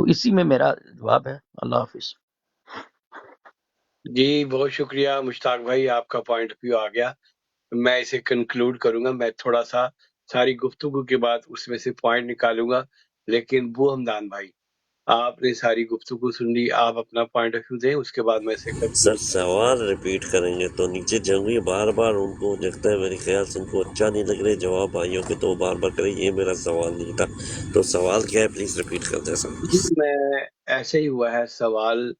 تو اسی میں میرا جواب ہے۔ اللہ حافظ۔ جی بہت شکریہ مشتاق بھائی، آپ کا پوائنٹ آف ویو آ گیا۔ میں اسے کنکلوڈ کروں گا، میں تھوڑا سا ساری گفتگو کے بعد اس میں سے پوائنٹ نکالوں گا، لیکن بو ہمدان بھائی آپ نے ساری گفتگو سن لی، آپ اپنا پوائنٹ آف ویو دیں، اس کے بعد میں اسے سر کنکلوڈ کروں گا۔ سوال ریپیٹ کریں گے تو نیچے جنگی بار بار ان کو دیکھتا ہے، میرے خیال سے ان کو اچھا نہیں لگ رہے جواب بھائیوں کے، تو وہ بار بار کرے یہ میرا سوال نہیں تھا، تو سوال کیا ہے پلیز ریپیٹ کر دیں سر۔ جی میں ایسے ہی ہوا ہے، سوال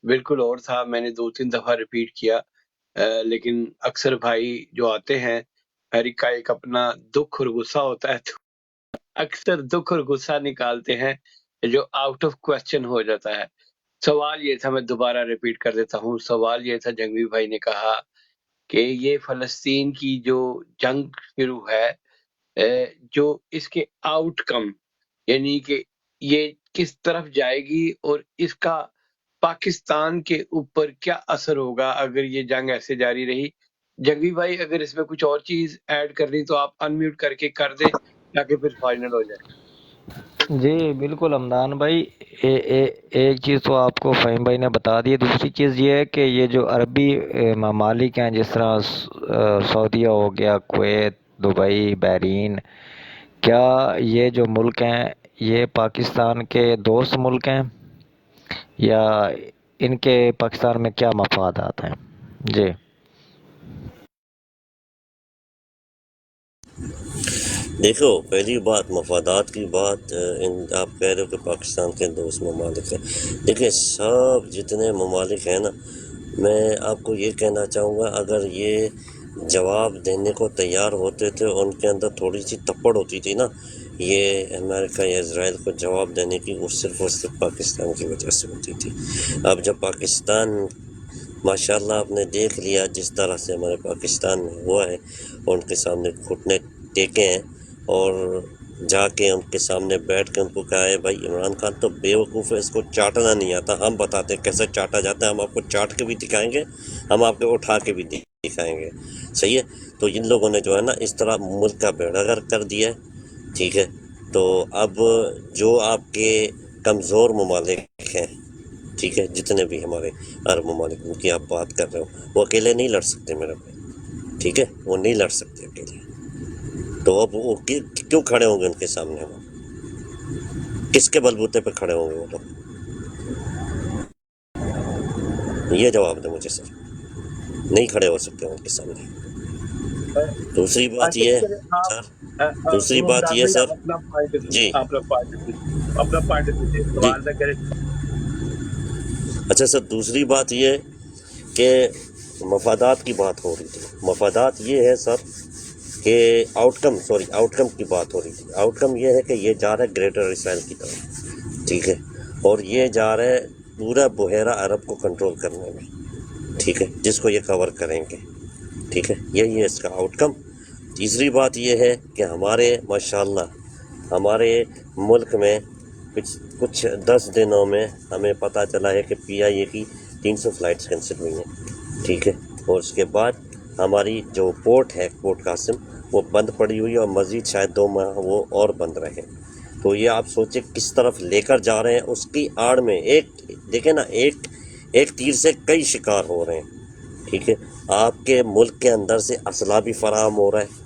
بالکل اور تھا، میں نے 2-3 دفعہ ریپیٹ کیا، لیکن اکثر بھائی جو آتے ہیں ہر ایک کا ایک اپنا دکھ اور غصہ ہوتا ہے، تو اکثر دکھ اور غصہ نکالتے ہیں جو آؤٹ آف کوسچن ہو جاتا ہے۔ سوال یہ تھا، میں دوبارہ ریپیٹ کر دیتا ہوں، سوال یہ تھا، جنگوی بھائی نے کہا کہ یہ فلسطین کی جو جنگ شروع ہے، جو اس کے آؤٹ کم یعنی کہ یہ کس طرف جائے گی اور اس کا پاکستان کے اوپر کیا اثر ہوگا اگر یہ جنگ ایسے جاری رہی۔ جنگوی بھائی اگر اس میں کچھ اور چیز ایڈ کرنی تو آپ انمیوٹ کر کے کر دیں تاکہ پھر فائنل ہو جائے۔ جی بالکل حمدان بھائی، ایک چیز تو آپ کو فہیم بھائی نے بتا دی، دوسری چیز یہ ہے کہ یہ جو عربی ممالک ہیں جس طرح سعودیہ ہو گیا، کویت، دبئی، بحرین، کیا یہ جو ملک ہیں یہ پاکستان کے دوست ملک ہیں یا ان کے پاکستان میں کیا مفادات ہیں؟ جی دیکھو پہلی بات مفادات کی بات، آپ کہہ رہے ہو کہ پاکستان کے دوست ممالک ہیں، دیکھیں سب جتنے ممالک ہیں نا، میں آپ کو یہ کہنا چاہوں گا اگر یہ جواب دینے کو تیار ہوتے تھے، ان کے اندر تھوڑی سی تپڑ ہوتی تھی نا، یہ امریکہ یا اسرائیل کو جواب دینے کی، وہ صرف اور صرف پاکستان کی وجہ سے ہوتی تھی۔ اب جب پاکستان ماشاءاللہ آپ نے دیکھ لیا جس طرح سے ہمارے پاکستان میں ہوا ہے، اور ان کے سامنے گھٹنے ٹیکے ہیں اور جا کے ان کے سامنے بیٹھ کے ان کو کہا ہے بھائی عمران خان تو بے وقوف ہے، اس کو چاٹنا نہیں آتا، ہم بتاتے ہیں کیسے چاٹا جاتا ہے، ہم آپ کو چاٹ کے بھی دکھائیں گے، ہم آپ کو اٹھا کے بھی دکھائیں گے، صحیح ہے۔ تو ان لوگوں نے جو ہے نا اس طرح ملک کا بیڑا غرق کر دیا ہے، ٹھیک ہے۔ تو اب جو آپ کے کمزور ممالک ہیں، ٹھیک ہے، جتنے بھی ہمارے عرب ممالک ان کی آپ بات کر رہے ہو، وہ اکیلے نہیں لڑ سکتے میرے بھائی، ٹھیک ہے، وہ نہیں لڑ سکتے اکیلے، تو اب وہ کیوں کھڑے ہوں گے ان کے سامنے، وہ کس کے بلبوتے پہ کھڑے ہوں گے وہ لوگ، یہ جواب دیں مجھے سر، نہیں کھڑے ہو سکتے ان کے سامنے۔ دوسری بات اچھا یہ چلیں سر، آپ دوسری وہ بات ہمدان یہ بھائی سر، آپ اپنا پوائنٹ جی اپنا پوائنٹ دیں، جی، سوال نہ کریں۔ اچھا سر، دوسری بات یہ کہ مفادات کی بات ہو رہی تھی، مفادات یہ ہے سر کہ آؤٹ کم کی بات ہو رہی تھی، آؤٹ کم یہ ہے کہ یہ جا رہا ہے گریٹر اسرائیل کی طرف، ٹھیک ہے، اور یہ جا رہا ہے پورا بحیرہ عرب کو کنٹرول کرنے میں، ٹھیک ہے، جس کو یہ کور کریں گے، ٹھیک ہے، یہی ہے اس کا آؤٹ کم۔ تیسری بات یہ ہے کہ ہمارے ماشاءاللہ ہمارے ملک میں کچھ 10 دنوں میں ہمیں پتہ چلا ہے کہ پی آئی اے کی 300 فلائٹس کینسل ہوئی ہیں، ٹھیک ہے، اور اس کے بعد ہماری جو پورٹ ہے پورٹ قاسم وہ بند پڑی ہوئی ہے، اور مزید شاید 2 ماہ وہ اور بند رہے۔ تو یہ آپ سوچیں کس طرف لے کر جا رہے ہیں، اس کی آڑ میں ایک دیکھیں نا، ایک تیر سے کئی شکار ہو رہے ہیں، ٹھیک ہے، آپ کے ملک کے اندر سے اسلحہ بھی فراہم ہو رہا ہے،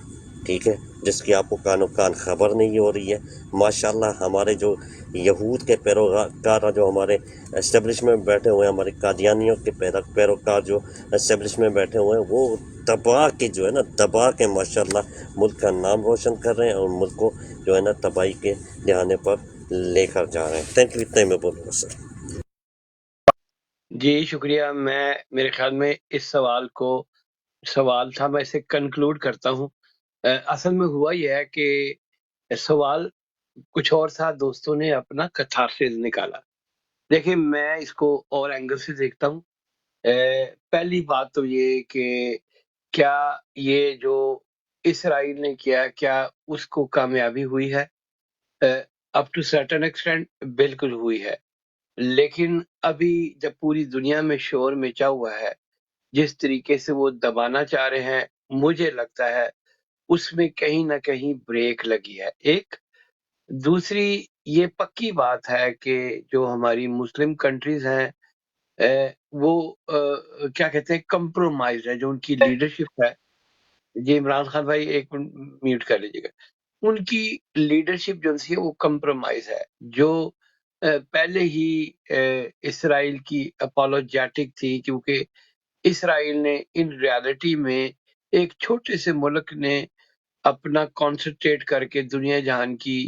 ٹھیک ہے، جس کی آپ کو کان خبر نہیں ہو رہی ہے۔ ماشاءاللہ ہمارے جو یہود کے پیروکار جو ہمارے اسٹیبلشمنٹ بیٹھے ہوئے ہیں، ہمارے قادیانیوں کے پیروکار جو اسٹیبلشمنٹ بیٹھے ہوئے ہیں، وہ دبا کے جو ہے نا، دبا کے ماشاءاللہ ملک کا نام روشن کر رہے ہیں اور ملک کو جو ہے نا تباہی کے دہانے پر لے کر جا رہے ہیں۔ تھینک یو، اتنے میں بولوں گا سر۔ جی شکریہ، میرے خیال میں اس سوال تھا، میں اسے کنکلوڈ کرتا ہوں۔ اصل میں ہوا یہ ہے کہ سوال کچھ اور تھا، دوستوں نے اپنا کتھارسس نکالا۔ دیکھیں میں اس کو اور اینگل سے دیکھتا ہوں۔ پہلی بات تو یہ کہ کیا یہ جو اسرائیل نے کیا اس کو کامیابی ہوئی ہے؟ اپ ٹو سرٹن ایکسٹینٹ بالکل ہوئی ہے، لیکن ابھی جب پوری دنیا میں شور مچا ہوا ہے، جس طریقے سے وہ دبانا چاہ رہے ہیں، مجھے لگتا ہے اس میں کہیں نہ کہیں بریک لگی ہے۔ ایک دوسری یہ پکی بات ہے کہ جو ہماری مسلم کنٹریز ہیں وہ کیا کہتے ہیں کمپرومائز ہے، جو ان کی لیڈرشپ ہے. جی عمران خان بھائی ایک منٹ میوٹ کر لیجیے گا. ان کی لیڈرشپ جو سی ہے وہ کمپرومائز ہے، جو پہلے ہی اسرائیل کی اپولوجیٹک تھی، کیونکہ اسرائیل نے ان ریالٹی میں ایک چھوٹے سے ملک نے اپنا کانسنٹریٹ کر کے دنیا جہان کی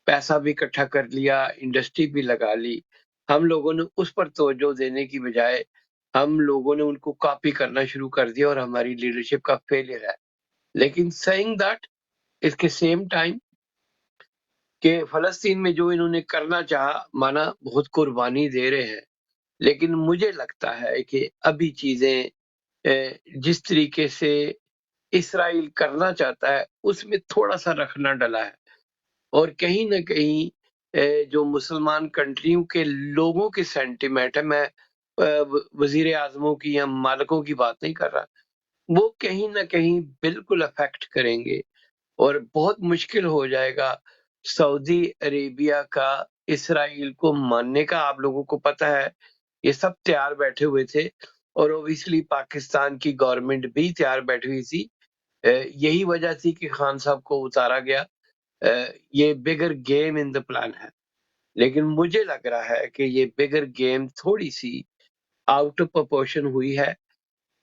پیسہ بھی اکٹھا کر لیا، انڈسٹری بھی لگا لی. ہم لوگوں نے اس پر توجہ دینے کی بجائے ہم لوگوں نے ان کو کاپی کرنا شروع کر دیا اور ہماری لیڈرشپ کا فیلئر ہے. لیکن سیئنگ دیٹ اس کے سیم ٹائم کہ فلسطین میں جو انہوں نے کرنا چاہا، مانا بہت قربانی دے رہے ہیں، لیکن مجھے لگتا ہے کہ ابھی چیزیں جس طریقے سے اسرائیل کرنا چاہتا ہے اس میں تھوڑا سا رکھنا ڈلا ہے، اور کہیں نہ کہیں جو مسلمان کنٹریوں کے لوگوں کے سینٹیمنٹ ہے، میں وزیر اعظموں کی یا مالکوں کی بات نہیں کر رہا، وہ کہیں نہ کہیں بالکل افیکٹ کریں گے، اور بہت مشکل ہو جائے گا سعودی عربیہ کا اسرائیل کو ماننے کا. آپ لوگوں کو پتہ ہے یہ سب تیار بیٹھے ہوئے تھے، اور اوبیسلی پاکستان کی گورنمنٹ بھی تیار بیٹھی ہوئی تھی. یہی وجہ تھی کہ خان صاحب کو اتارا گیا. یہ بگر گیم ان دا پلان ہے، لیکن مجھے لگ رہا ہے کہ یہ بگر گیم تھوڑی سی آؤٹ آف پرپورشن ہوئی ہے.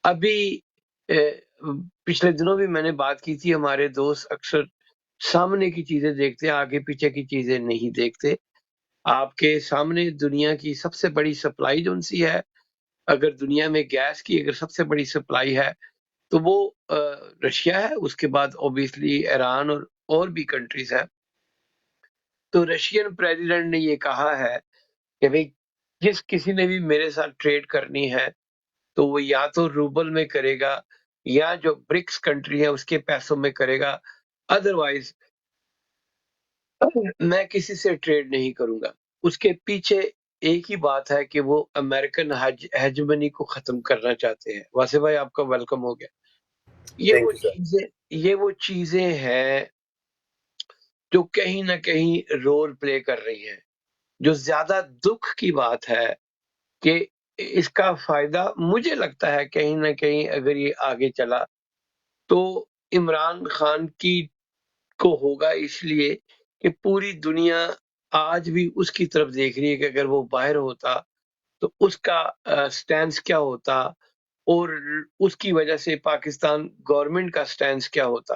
ابھی پچھلے دنوں بھی میں نے بات کی تھی، ہمارے دوست اکثر سامنے کی چیزیں دیکھتے ہیں، آگے پیچھے کی چیزیں نہیں دیکھتے. آپ کے سامنے دنیا کی سب سے بڑی سپلائی جو سی ہے، اگر دنیا میں گیس کی اگر سب سے بڑی سپلائی ہے تو وہ رشیا ہے، اس کے بعد اوبیسلی ایران اور بھی کنٹریز ہیں. تو رشین پریزیڈنٹ نے یہ کہا ہے کہ بھئی جس کسی نے بھی میرے ساتھ ٹریڈ کرنی ہے تو وہ یا تو روبل میں کرے گا یا جو برکس کنٹری ہے اس کے پیسوں میں کرے گا، ادروائز میں کسی سے ٹریڈ نہیں کروں گا. اس کے پیچھے ایک ہی بات ہے کہ وہ امریکن ہیجمنی کو ختم کرنا چاہتے ہیں. واسف بھائی آپ کا ویلکم ہو گیا. یہ وہ چیزیں ہیں جو کہیں نہ کہیں رول پلے کر رہی ہیں. جو زیادہ دکھ کی بات ہے کہ اس کا فائدہ مجھے لگتا ہے کہیں نہ کہیں اگر یہ آگے چلا تو عمران خان کی کو ہوگا، اس لیے کہ پوری دنیا آج بھی اس کی طرف دیکھ رہی ہے کہ اگر وہ باہر ہوتا تو اس کا سٹینس کیا ہوتا، اور اس کی وجہ سے پاکستان گورنمنٹ کا سٹینس کیا ہوتا.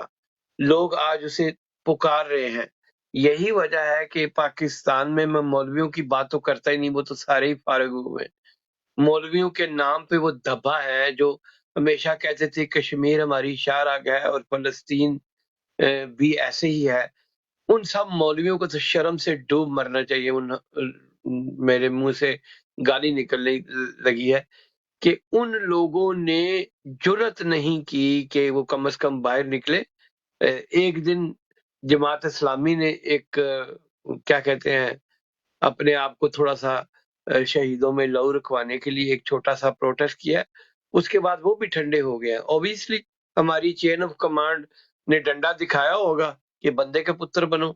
لوگ آج اسے پکار رہے ہیں. یہی وجہ ہے کہ پاکستان میں مولویوں کی بات تو کرتا ہی نہیں، وہ تو سارے ہی فارغ ہوئے ہیں. مولویوں کے نام پہ وہ دھبا ہے جو ہمیشہ کہتے تھے کشمیر ہماری شاہراہ ہے اور فلسطین بھی ایسے ہی ہے. ان سب مولویوں کو تو شرم سے ڈوب مرنا چاہیے. میرے منہ سے گالی نکلنے لگی ہے کہ ان لوگوں نے جرت نہیں کی کہ وہ کم از کم باہر نکلے. ایک دن جماعت اسلامی نے ایک کیا کہتے ہیں اپنے آپ کو تھوڑا سا شہیدوں میں لہو رکھوانے کے لیے ایک چھوٹا سا پروٹیسٹ کیا، اس کے بعد وہ بھی ٹھنڈے ہو گئے. اوبیسلی ہماری چین آف کمانڈ نے ڈنڈا دکھایا ہوگا کہ بندے کے پتر بنو.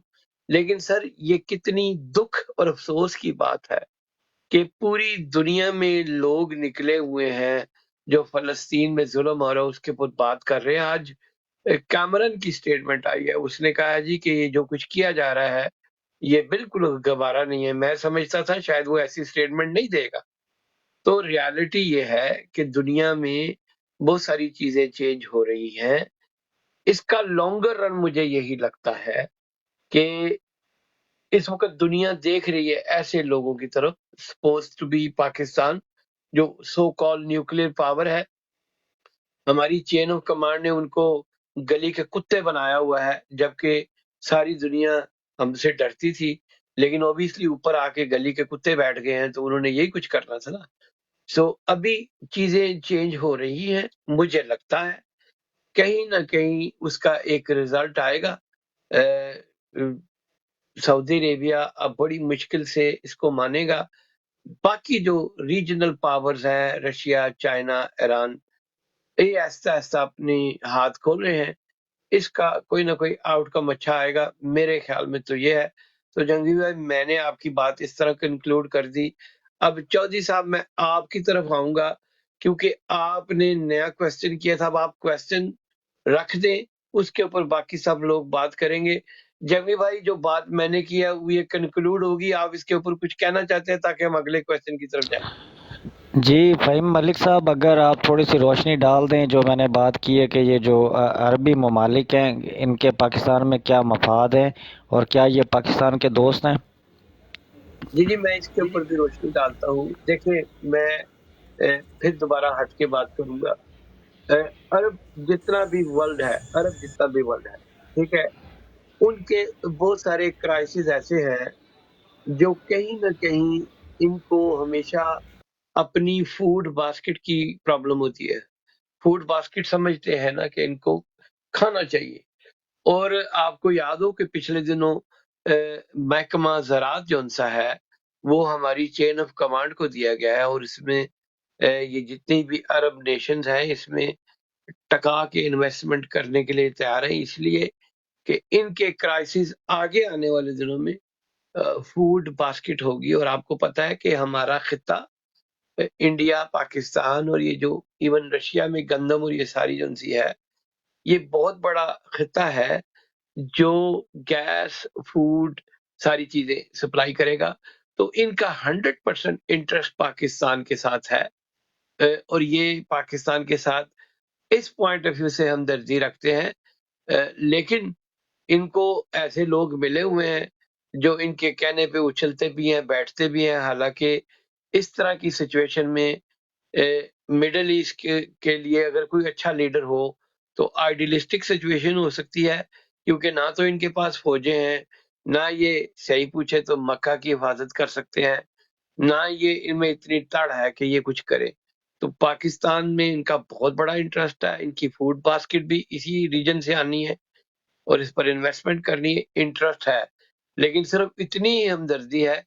لیکن سر یہ کتنی دکھ اور افسوس کی بات ہے کہ پوری دنیا میں لوگ نکلے ہوئے ہیں جو فلسطین میں ظلم ہو رہا ہے اس کے اوپر بات کر رہے ہیں. آج کیمرن کی سٹیٹمنٹ آئی ہے، اس نے کہا جی کہ یہ جو کچھ کیا جا رہا ہے یہ بالکل گوارا نہیں ہے. میں سمجھتا تھا شاید وہ ایسی سٹیٹمنٹ نہیں دے گا. تو ریالٹی یہ ہے کہ دنیا میں بہت ساری چیزیں چینج ہو رہی ہیں. اس کا لانگر رن مجھے یہی لگتا ہے کہ اس وقت دنیا دیکھ رہی ہے ایسے لوگوں کی طرف سپوز ٹو بی پاکستان جو سو کال نیوکلیر پاور ہے. ہماری چین آف کمانڈ نے ان کو گلی کے کتے بنایا ہوا ہے، جبکہ ساری دنیا ہم سے ڈرتی تھی، لیکن اوبیسلی اوپر آ کے گلی کے کتے بیٹھ گئے ہیں تو انہوں نے یہی کچھ کرنا تھا نا. سو ابھی چیزیں چینج ہو رہی ہیں. مجھے لگتا ہے کہیں نہ کہیں اس کا ایک رزلٹ آئے گا. سعودی عربیہ اب بڑی مشکل سے اس کو مانے گا. باقی جو ریجنل پاورز ہیں رشیا، چائنا، ایران، یہ آہستہ آہستہ اپنی ہاتھ کھول رہے ہیں. اس کا کوئی نہ کوئی آؤٹ کم اچھا آئے گا. میرے خیال میں تو یہ ہے تو جنگی بھائی میں نے آپ کی بات اس طرح کنکلوڈ کر دی. اب چودھری صاحب میں آپ کی طرف آؤں گا کیونکہ آپ نے نیا کوشچن کیا تھا. اب آپ کوشچن رکھ دیں, اس کے اوپر باقی سب لوگ بات کریں گے. جنگی بھائی جو بات میں نے کیا وہ یہ کنکلوڈ ہوگی, آپ اس کے اوپر کچھ کہنا چاہتے ہیں تاکہ ہم اگلے کوشچن کی طرف جائیں؟ جی فہیم ملک صاحب، اگر آپ تھوڑی سی روشنی ڈال دیں جو میں نے بات کی ہے کہ یہ جو عربی ممالک ہیں ان کے پاکستان میں کیا مفاد ہیں اور کیا یہ پاکستان کے دوست ہیں؟ جی میں اس کے اوپر بھی روشنی ڈالتا ہوں. دیکھیں میں پھر دوبارہ ہٹ کے بات کروں گا. عرب جتنا بھی ورلڈ ہے, عرب جتنا بھی ورلڈ ہے, ٹھیک ہے, ان کے بہت سارے کرائسس ایسے ہیں جو کہیں نہ کہیں ان کو ہمیشہ اپنی فوڈ باسکٹ کی پرابلم ہوتی ہے. فوڈ باسکٹ سمجھتے ہیں نا کہ ان کو کھانا چاہیے. اور آپ کو یاد ہو کہ پچھلے دنوں محکمہ زراعت جو سا ہے وہ ہماری چین آف کمانڈ کو دیا گیا ہے, اور اس میں یہ جتنی بھی عرب نیشنز ہیں اس میں ٹکا کے انویسٹمنٹ کرنے کے لیے تیار ہیں, اس لیے کہ ان کے کرائسس آگے آنے والے دنوں میں فوڈ باسکٹ ہوگی. اور آپ کو پتا ہے کہ ہمارا خطہ انڈیا, پاکستان اور یہ جو ایون رشیا میں گندم اور یہ ساری جو سی ہے, یہ بہت بڑا خطہ ہے جو گیس, فوڈ, ساری چیزیں سپلائی کرے گا. تو ان کا 100% انٹرسٹ پاکستان کے ساتھ ہے, اور یہ پاکستان کے ساتھ اس پوائنٹ آف ویو سے ہمدردی رکھتے ہیں. لیکن ان کو ایسے لوگ ملے ہوئے ہیں جو ان کے کہنے پہ اچھلتے بھی ہیں, بیٹھتے بھی ہیں. حالانکہ اس طرح کی سچویشن میں مڈل ایسٹ کے لیے اگر کوئی اچھا لیڈر ہو تو آئیڈیلسٹک سچویشن ہو سکتی ہے, کیونکہ نہ تو ان کے پاس فوجیں ہیں, نہ یہ صحیح پوچھے تو مکہ کی حفاظت کر سکتے ہیں, نہ یہ ان میں اتنی تڑ ہے کہ یہ کچھ کرے. تو پاکستان میں ان کا بہت بڑا انٹرسٹ ہے, ان کی فوڈ باسکٹ بھی اسی ریجن سے آنی ہے اور اس پر انویسٹمنٹ کرنی انٹرسٹ ہے. لیکن صرف اتنی ہی ہمدردی ہے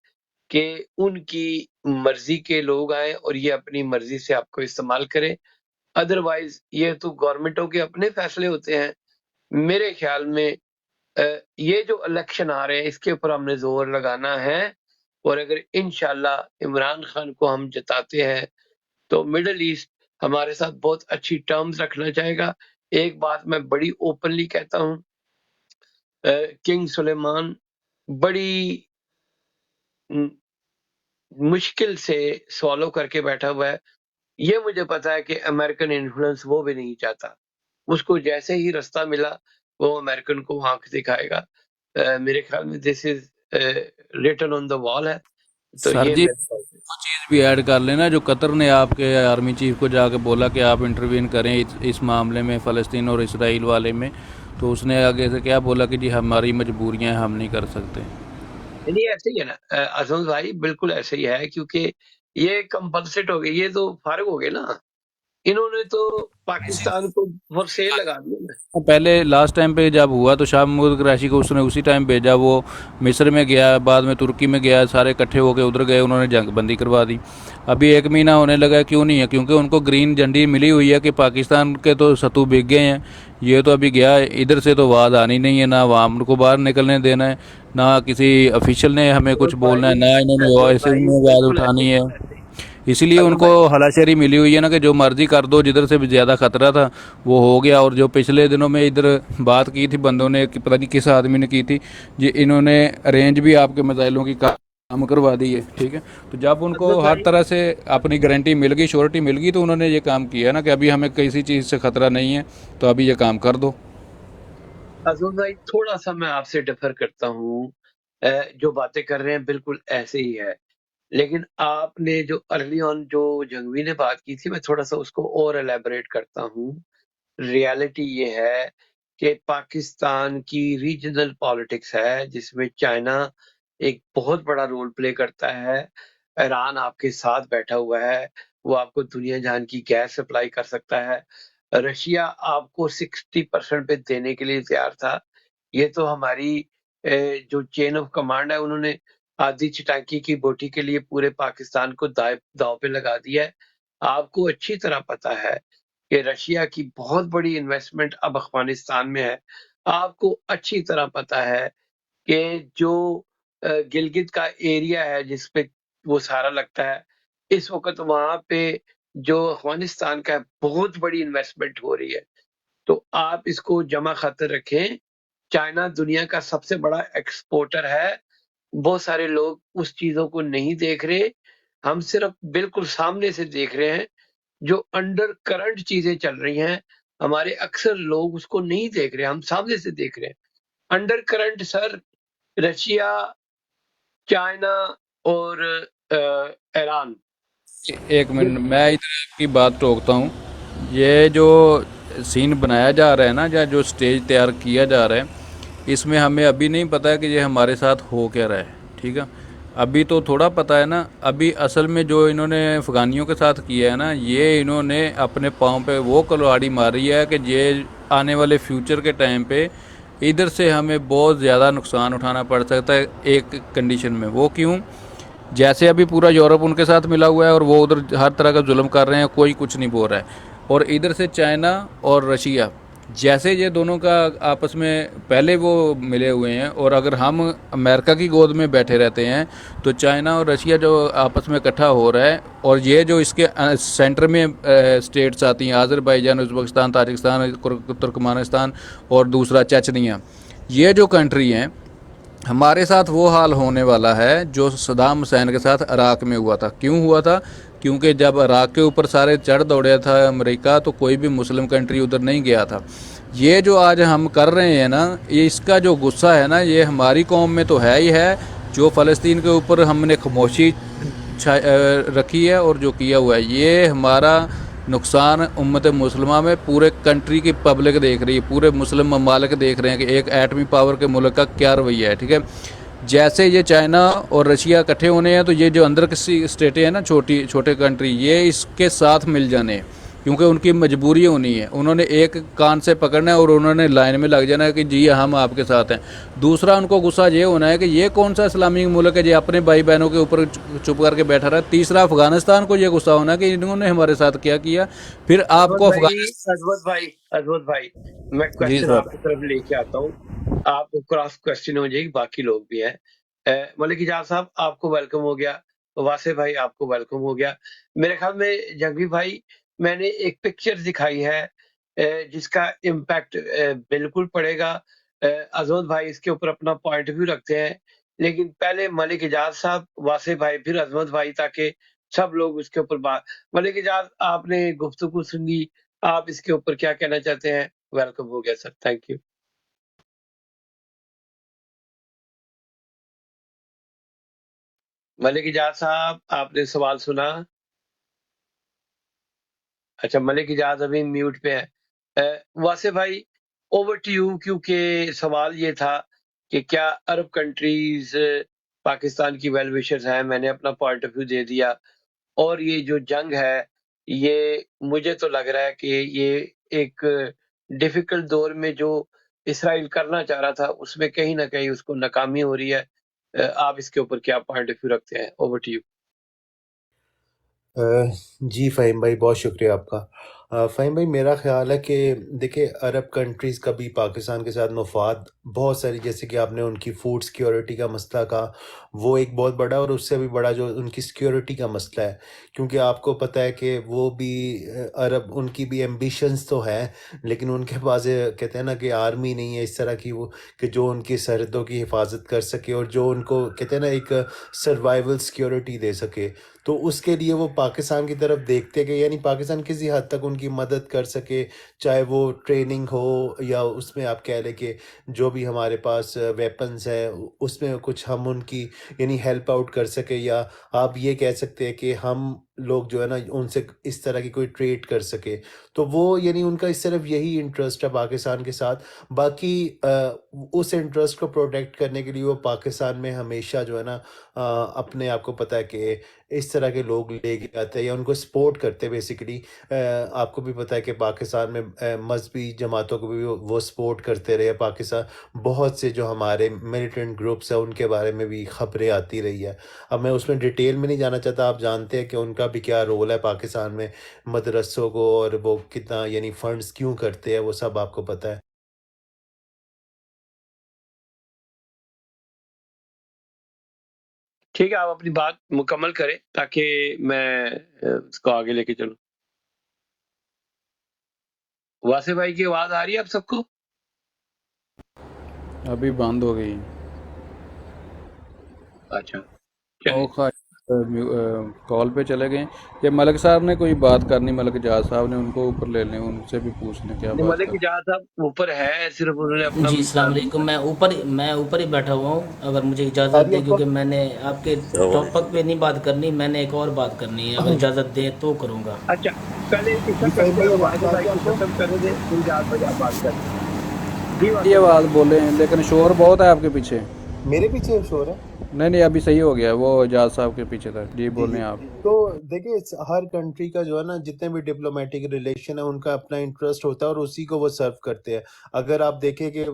کہ ان کی مرضی کے لوگ آئیں اور یہ اپنی مرضی سے آپ کو استعمال کرے. ادروائز یہ تو گورنمنٹوں کے اپنے فیصلے ہوتے ہیں. میرے خیال میں یہ جو الیکشن آ رہے ہیں اس کے اوپر ہم نے زور لگانا ہے, اور اگر انشاءاللہ عمران خان کو ہم جتاتے ہیں تو مڈل ایسٹ ہمارے ساتھ بہت اچھی ٹرمز رکھنا چاہے گا. ایک بات میں بڑی اوپنلی کہتا ہوں, کنگ سلیمان بڑی مشکل سے سوالو کر کے بیٹھا ہوا ہے. یہ مجھے پتا ہے کہ امریکن انفلوئنس وہ بھی نہیں چاہتا. اس کو جیسے ہی رستہ ملا وہ امریکن کو آنکھ دکھائے گا. میرے خیال میں دس از ریٹن آن دا وال ہے. تو سر یہ جی میرے خیال سے وہ چیز بھی ایڈ کر لینا جو قطر نے آپ کے آرمی چیف کو جا کے بولا کہ آپ انٹروین کریں اس معاملے میں فلسطین اور اسرائیل والے میں, تو اس نے آگے سے کیا بولا کہ جی ہماری مجبوریاں ہیں, ہم نہیں کر سکتے. نہیں ایسے ہی ہے نا عظمت بھائی, بالکل ایسے ہی ہے, کیونکہ یہ کمپلسٹ ہو گئی, یہ تو فارغ ہو گئے نا. انہوں نے تو پاکستان کو فور سیل لگا دیا نا. پہلے لاسٹ ٹائم پہ جب ہوا تو شاہ محمود قریشی کو اس نے اسی ٹائم بھیجا, وہ مصر میں گیا, بعد میں ترکی میں گیا, سارے اکٹھے ہو کے ادھر گئے, انہوں نے جنگ بندی کروا دی. ابھی 1 مہینہ ہونے لگا, کیوں نہیں ہے؟ کیونکہ ان کو گرین جھنڈی ملی ہوئی ہے کہ پاکستان کے تو ستو بک گئے ہیں, یہ تو ابھی گیا ادھر سے تو آواز آنی نہیں ہے, نہ عوام کو باہر نکلنے دینا ہے, نہ کسی افیشل نے ہمیں کچھ بولنا ہے, نہ انہوں نے عظمت ایسے بھائی آواز بالکل ایسے اٹھانی ہی ہے. ایسے ہی اسی لیے ان عظمت کو بھائی ہلاشیری ملی ہوئی ہے نا کہ جو مرضی کر دو, جدھر سے بھی زیادہ خطرہ تھا وہ ہو گیا. اور جو پچھلے دنوں میں ادھر بات کی تھی بندوں نے, کہ پتہ نہیں کس آدمی نے کی تھی, جی انہوں نے ارینج بھی آپ کے میزائلوں کی کام کروا دی ہے, ٹھیک ہے. تو جب ان کو عظمت ہر بھائی طرح سے اپنی گارنٹی مل گئی, شورٹی مل گئی, تو انہوں نے یہ کام کیا نا کہ ابھی ہمیں کسی چیز سے خطرہ نہیں ہے, تو ابھی یہ کام کر دو. عظمت بھائی تھوڑا سا میں آپ سے ڈفر کرتا ہوں, جو باتیں کر رہے ہیں بالکل ایسے ہی ہے. لیکن آپ نے جو ارلی آن جو جنگوی نے بات کی تھی, میں تھوڑا سا اس کو اور الیبوریٹ کرتا ہوں. ریالٹی یہ ہے کہ پاکستان کی ریجنل پالیٹکس ہے جس میں چائنا ایک بہت بڑا رول پلے کرتا ہے. ایران آپ کے ساتھ بیٹھا ہوا ہے, وہ آپ کو دنیا جہان کی گیس سپلائی کر سکتا ہے. رشیا آپ کو 60% پہ دینے کے لیے تیار تھا. یہ تو ہماری جو چین آف کمانڈ ہے انہوں نے آدھی چٹاکی کی بوٹی کے لیے پورے پاکستان کو داؤ پہ لگا دیا ہے. آپ کو اچھی طرح پتا ہے کہ رشیا کی بہت بڑی انویسٹمنٹ اب افغانستان میں ہے. آپ کو اچھی طرح پتا ہے کہ جو گلگت کا ایریا ہے جس پہ وہ سارا لگتا ہے، اس وقت وہاں پہ جو افغانستان کا بہت بڑی انویسٹمنٹ ہو رہی ہے، تو آپ اس کو جمع خاطر رکھیں۔ چائنا دنیا کا سب سے بڑا ایکسپورٹر ہے، بہت سارے لوگ اس چیزوں کو نہیں دیکھ رہے، ہم صرف بالکل سامنے سے دیکھ رہے ہیں، جو انڈر کرنٹ چیزیں چل رہی ہیں ہمارے اکثر لوگ اس کو نہیں دیکھ رہے، ہم سامنے سے دیکھ رہے ہیں۔ انڈر کرنٹ سر رشیا، چائنا اور ایران، ایک یہ منٹ میں ادھر آپ کی بات ٹوکتا ہوں. یہ جو سین بنایا جا رہا ہے نا، یا جو سٹیج تیار کیا جا رہا ہے، اس میں ہمیں ابھی نہیں پتہ ہے کہ یہ ہمارے ساتھ ہو کیا رہا ہے. ٹھیک ہے، ابھی تو تھوڑا پتہ ہے نا. ابھی اصل میں جو انہوں نے افغانیوں کے ساتھ کیا ہے نا، یہ انہوں نے اپنے پاؤں پہ وہ کلہاڑی ماری ہے کہ یہ آنے والے فیوچر کے ٹائم پہ ادھر سے ہمیں بہت زیادہ نقصان اٹھانا پڑ سکتا ہے ایک کنڈیشن میں. وہ کیوں؟ جیسے ابھی پورا یورپ ان کے ساتھ ملا ہوا ہے اور وہ ادھر ہر طرح کا ظلم کر رہے ہیں، کوئی کچھ نہیں بول رہا ہے. اور ادھر سے چائنا اور رشیا، جیسے یہ دونوں کا آپس میں پہلے وہ ملے ہوئے ہیں، اور اگر ہم امریکہ کی گود میں بیٹھے رہتے ہیں تو چائنا اور رشیا جو آپس میں اکٹھا ہو رہا ہے، اور یہ جو اس کے سینٹر میں اسٹیٹس آتی ہیں، آذربائیجان، ازبکستان، تاجکستان، ترکمانستان اور دوسرا چچنیا، یہ جو کنٹری ہیں، ہمارے ساتھ وہ حال ہونے والا ہے جو صدام حسین کے ساتھ عراق میں ہوا تھا. کیوں ہوا تھا؟ کیونکہ جب عراق کے اوپر سارے چڑھ دوڑے تھا امریکہ، تو کوئی بھی مسلم کنٹری ادھر نہیں گیا تھا. یہ جو آج ہم کر رہے ہیں نا، یہ اس کا جو غصہ ہے نا، یہ ہماری قوم میں تو ہے ہی ہے. جو فلسطین کے اوپر ہم نے خاموشی رکھی ہے اور جو کیا ہوا ہے، یہ ہمارا نقصان امت مسلمہ میں پورے کنٹری کی پبلک دیکھ رہی ہے، پورے مسلم ممالک دیکھ رہے ہیں کہ ایک ایٹمی پاور کے ملک کا کیا رویہ ہے. ٹھیک ہے، جیسے یہ چائنا اور رشیا اکٹھے ہونے ہیں، تو یہ جو اندر کی اسٹیٹیں ہیں نا، چھوٹے کنٹری، یہ اس کے ساتھ مل جانے ہیں، کیونکہ ان کی مجبوری ہونی ہے. انہوں نے ایک کان سے پکڑنا ہے اور انہوں نے لائن میں لگ جانا ہے کہ جی ہم آپ کے ساتھ ہیں. دوسرا ان کو غصہ یہ ہونا ہے کہ یہ کون سا اسلامی ملک ہے جو اپنے بھائی بہنوں کے اوپر چپ کر کے بیٹھا رہا ہے. تیسرا افغانستان کو یہ غصہ ہونا ہے کہ انہوں نے ہمارے ساتھ کیا کیا. پھر آپ کو عظمت بھائی میں جی کوشچن سر. آپ کی طرف لے کے آتا ہوں، آپ کو کراس کوشچن ہو جائے گی، باقی لوگ بھی ہیں. ملک اجاز صاحب آپ کو ویلکم ہو گیا، واسع بھائی آپ کو ویلکم ہو گیا. میرے خیال میں جنگی بھائی، میں نے ایک پکچر دکھائی ہے جس کا امپیکٹ بالکل پڑے گا. عظمت بھائی اس کے اوپر اپنا پوائنٹ ویو رکھتے ہیں، لیکن پہلے ملک اجاز صاحب، واسع بھائی، پھر عظمت بھائی، تاکہ سب لوگ اس کے اوپر بات. ملک اجاز آپ نے گفتگو سنی، آپ اس کے اوپر کیا کہنا چاہتے ہیں؟ ویلکم ہو گیا سر، تھینک یو. ملک اجاز صاحب آپ نے سوال سنا؟ اچھا، ملک اجاز ابھی میوٹ پہ ہے. واسع بھائی اوور ٹو یو، کیونکہ سوال یہ تھا کہ کیا عرب کنٹریز پاکستان کی ویل وشرز ہیں. میں نے اپنا پوائنٹ آف ویو دے دیا، اور یہ جو جنگ ہے، یہ مجھے تو لگ رہا ہے کہ یہ ایک ڈیفیکلٹ دور میں جو اسرائیل کرنا چاہ رہا تھا، اس میں کہیں نہ کہیں اس کو ناکامی ہو رہی ہے. آپ اس کے اوپر کیا پوائنٹ آف ویو رکھتے ہیں؟ Over to you. جی فہیم بھائی، بہت شکریہ آپ کا. فہیم بھائی، میرا خیال ہے کہ دیکھیں، عرب کنٹریز کا بھی پاکستان کے ساتھ مفاد بہت ساری، جیسے کہ آپ نے ان کی فوڈ سیکیورٹی کا مسئلہ کہا، وہ ایک بہت بڑا، اور اس سے بھی بڑا جو ان کی سیکیورٹی کا مسئلہ ہے. کیونکہ آپ کو پتہ ہے کہ وہ بھی عرب، ان کی بھی ایمبیشنز تو ہیں، لیکن ان کے پاس کہتے ہیں نا کہ آرمی نہیں ہے اس طرح کی، وہ کہ جو ان کی سرحدوں کی حفاظت کر سکے اور جو ان کو کہتے ہیں نا ایک سروائیول سیکیورٹی دے سکے. تو اس کے لیے وہ پاکستان کی طرف دیکھتے کہ یعنی پاکستان کسی حد تک ان کی مدد کر سکے، چاہے وہ ٹریننگ ہو، یا اس میں آپ کہہ لیں کہ جو بھی ہمارے پاس ویپنز ہیں اس میں کچھ ہم ان کی یعنی ہیلپ آؤٹ کر سکے، یا آپ یہ کہہ سکتے ہیں کہ ہم لوگ جو ہے نا ان سے اس طرح کی کوئی ٹریڈ کر سکے. تو وہ یعنی ان کا صرف یہی انٹرسٹ ہے پاکستان کے ساتھ. باقی اس انٹرسٹ کو پروٹیکٹ کرنے کے لیے وہ پاکستان میں ہمیشہ جو ہے نا اپنے آپ کو پتہ ہے کہ اس طرح کے لوگ لے کے آتے ہیں یا ان کو سپورٹ کرتے ہیں بیسیکلی. آپ کو بھی پتہ ہے کہ پاکستان میں مذہبی جماعتوں کو بھی وہ سپورٹ کرتے رہے. پاکستان بہت سے جو ہمارے ملیٹنٹ گروپس ہیں ان کے بارے میں بھی خبریں آتی رہی ہے. اب میں اس میں ڈیٹیل میں نہیں جانا چاہتا، آپ جانتے ہیں کہ ان کا بھی کیا رول ہے پاکستان میں مدرسوں کو، اور وہ کتنا یعنی فنڈز کیوں کرتے ہیں، وہ سب آپ کو پتہ ہے. ٹھیک ہے، آپ اپنی بات مکمل کریں تاکہ میں اس کو آگے لے کے چلوں۔ واسع بھائی کی آواز آ رہی ہے آپ سب کو؟ ابھی بند ہو گئی۔ اچھا چلیے، کال پہ چلے گئے کہ ملک صاحب نے کوئی بات کرنی، ملک جاز صاحب نے، ان کو اوپر لے لیں، ان سے بھی پوچھ لیں کیا بات ملک کرنی۔ اجازت صاحب اوپر ہے، صرف انہوں نے اپنا جی السلام علیکم، میں اوپر ہی بیٹھا ہوا ہوں، اگر مجھے اجازت دیں، کیونکہ میں نے آپ کے ٹاپک پہ نہیں بات کرنی، میں نے ایک اور بات کرنی ہے، اگر اجازت دیں تو کروں گا۔ اچھا پہلے ایسا کرتے ہیں، واحد بھائی کو ختم کرنے دیں، پھر اجازت بھائی آپ بات کریں۔ جی یہ واحد بھائی۔ آواز بولیں، لیکن شور بہت ہے آپ کے پیچھے۔ میرے پیچھے شور ہے؟ نہیں ابھی صحیح ہو گیا، وہ اجاز صاحب کے پیچھے تھا۔ جی جی بولیں جی آپ۔ تو دیکھیں ہر کنٹری کا جو ہے نا جتنے بھی ڈپلومیٹک ریلیشن ہے ان کا اپنا انٹرسٹ ہوتا ہے اور اسی کو وہ سرو کرتے ہیں۔ اگر آپ دیکھیں کہ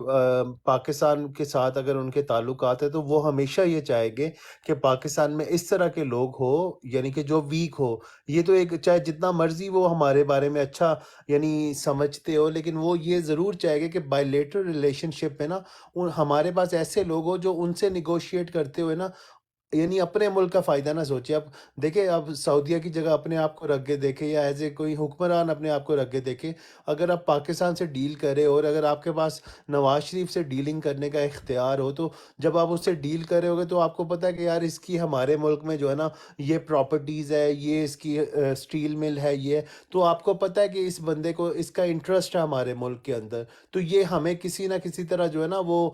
پاکستان کے ساتھ اگر ان کے تعلقات ہیں تو وہ ہمیشہ یہ چاہیں گے کہ پاکستان میں اس طرح کے لوگ ہو، یعنی کہ جو ویک ہو۔ یہ تو ایک چاہے جتنا مرضی وہ ہمارے بارے میں اچھا یعنی سمجھتے ہو، لیکن وہ یہ ضرور چاہے گے کہ بائیلیٹرل ریلیشن شپ میں نا ہمارے پاس ایسے لوگ ہو جو ان سے نیگوشیٹ کرتے ہوئے نا یعنی اپنے ملک کا فائدہ نہ سوچے۔ اب دیکھیں، اب سعودیہ کی جگہ اپنے آپ کو رکھ کے دیکھیں یا ایز اے کوئی حکمران اپنے آپ کو رکھ کے دیکھیں، اگر آپ پاکستان سے ڈیل کرے اور اگر آپ کے پاس نواز شریف سے ڈیلنگ کرنے کا اختیار ہو، تو جب آپ اس سے ڈیل کرے ہوگے تو آپ کو پتہ ہے کہ یار اس کی ہمارے ملک میں جو ہے نا یہ پراپرٹیز ہے، یہ اس کی سٹیل مل ہے، یہ تو آپ کو پتہ ہے کہ اس بندے کو اس کا انٹرسٹ ہے ہمارے ملک کے اندر، تو یہ ہمیں کسی نہ کسی طرح جو ہے نا وہ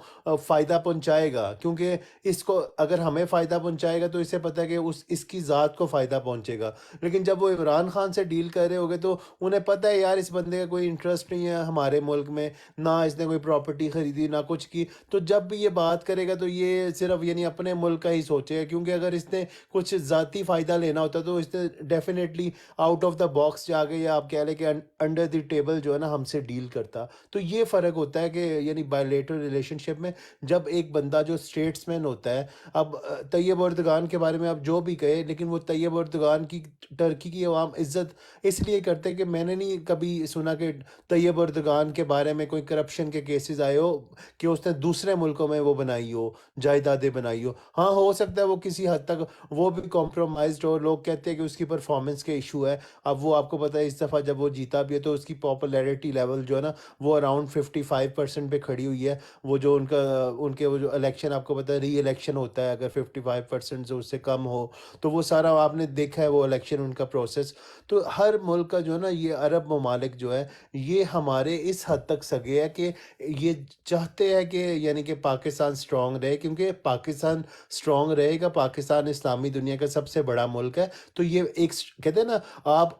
فائدہ پہنچائے گا، کیونکہ اس کو اگر ہمیں فائدہ پہنچائے گا تو اسے پتہ ہے کہ اس کی ذات کو فائدہ پہنچے گا۔ لیکن جب وہ عمران خان سے ڈیل کر رہے ہوگے تو انہیں پتہ ہے یار اس بندے کا کوئی انٹرسٹ نہیں ہے ہمارے ملک میں، نہ اس نے کوئی پراپرٹی خریدی نہ کچھ کی، تو جب بھی یہ بات کرے گا تو یہ صرف یعنی اپنے ملک کا ہی سوچے گا، کیونکہ اگر اس نے کچھ ذاتی فائدہ لینا ہوتا تو اس نے definitely out of the box جا کے یا آپ کہہ لیں کہ انڈر دی ٹیبل جو ہے نا ہم سے ڈیل کرتا۔ تو یہ فرق ہوتا ہے کہ یعنی بائیلیٹرل ریلیشن شپ میں جب ایک بندہ جو اسٹیٹس مین ہوتا ہے، اب طیب اردگان کے بارے میں آپ جو بھی کہے، لیکن وہ طیب اردگان کی ٹرکی کی عوام عزت اس لیے کرتے کہ میں نے نہیں کبھی سنا کہ طیب اردگان کے بارے میں کوئی کرپشن کے کیسز آئے ہو کہ اس نے دوسرے ملکوں میں وہ بنائی ہو، جائیدادیں بنائی ہو۔ ہاں ہو سکتا ہے وہ کسی حد تک وہ بھی کمپرومائزڈ ہو، لوگ کہتے ہیں کہ اس کی پرفارمنس کے ایشو ہے۔ اب وہ آپ کو پتہ ہے اس دفعہ جب وہ جیتا بھی ہے تو اس کی پاپولیرٹی لیول جو ہے نا وہ اراؤنڈ 55% پہ کھڑی ہوئی ہے۔ وہ جو ان کے وہ جو الیکشن آپ کو پتہ ہے ری الیکشن ہوتا ہے، اگر 55% سے اس سے کم ہو تو وہ سارا آپ نے دیکھا ہے وہ الیکشن ان کا پروسیس۔ تو ہر ملک کا جو ہے نا یہ عرب ممالک جو ہے یہ ہمارے اس حد تک سگے ہے کہ یہ چاہتے ہیں کہ یعنی کہ پاکستان سٹرونگ رہے، کیونکہ پاکستان سٹرونگ رہے گا، پاکستان اسلامی دنیا کا سب سے بڑا ملک ہے۔ تو یہ ایک کہتے ہیں نا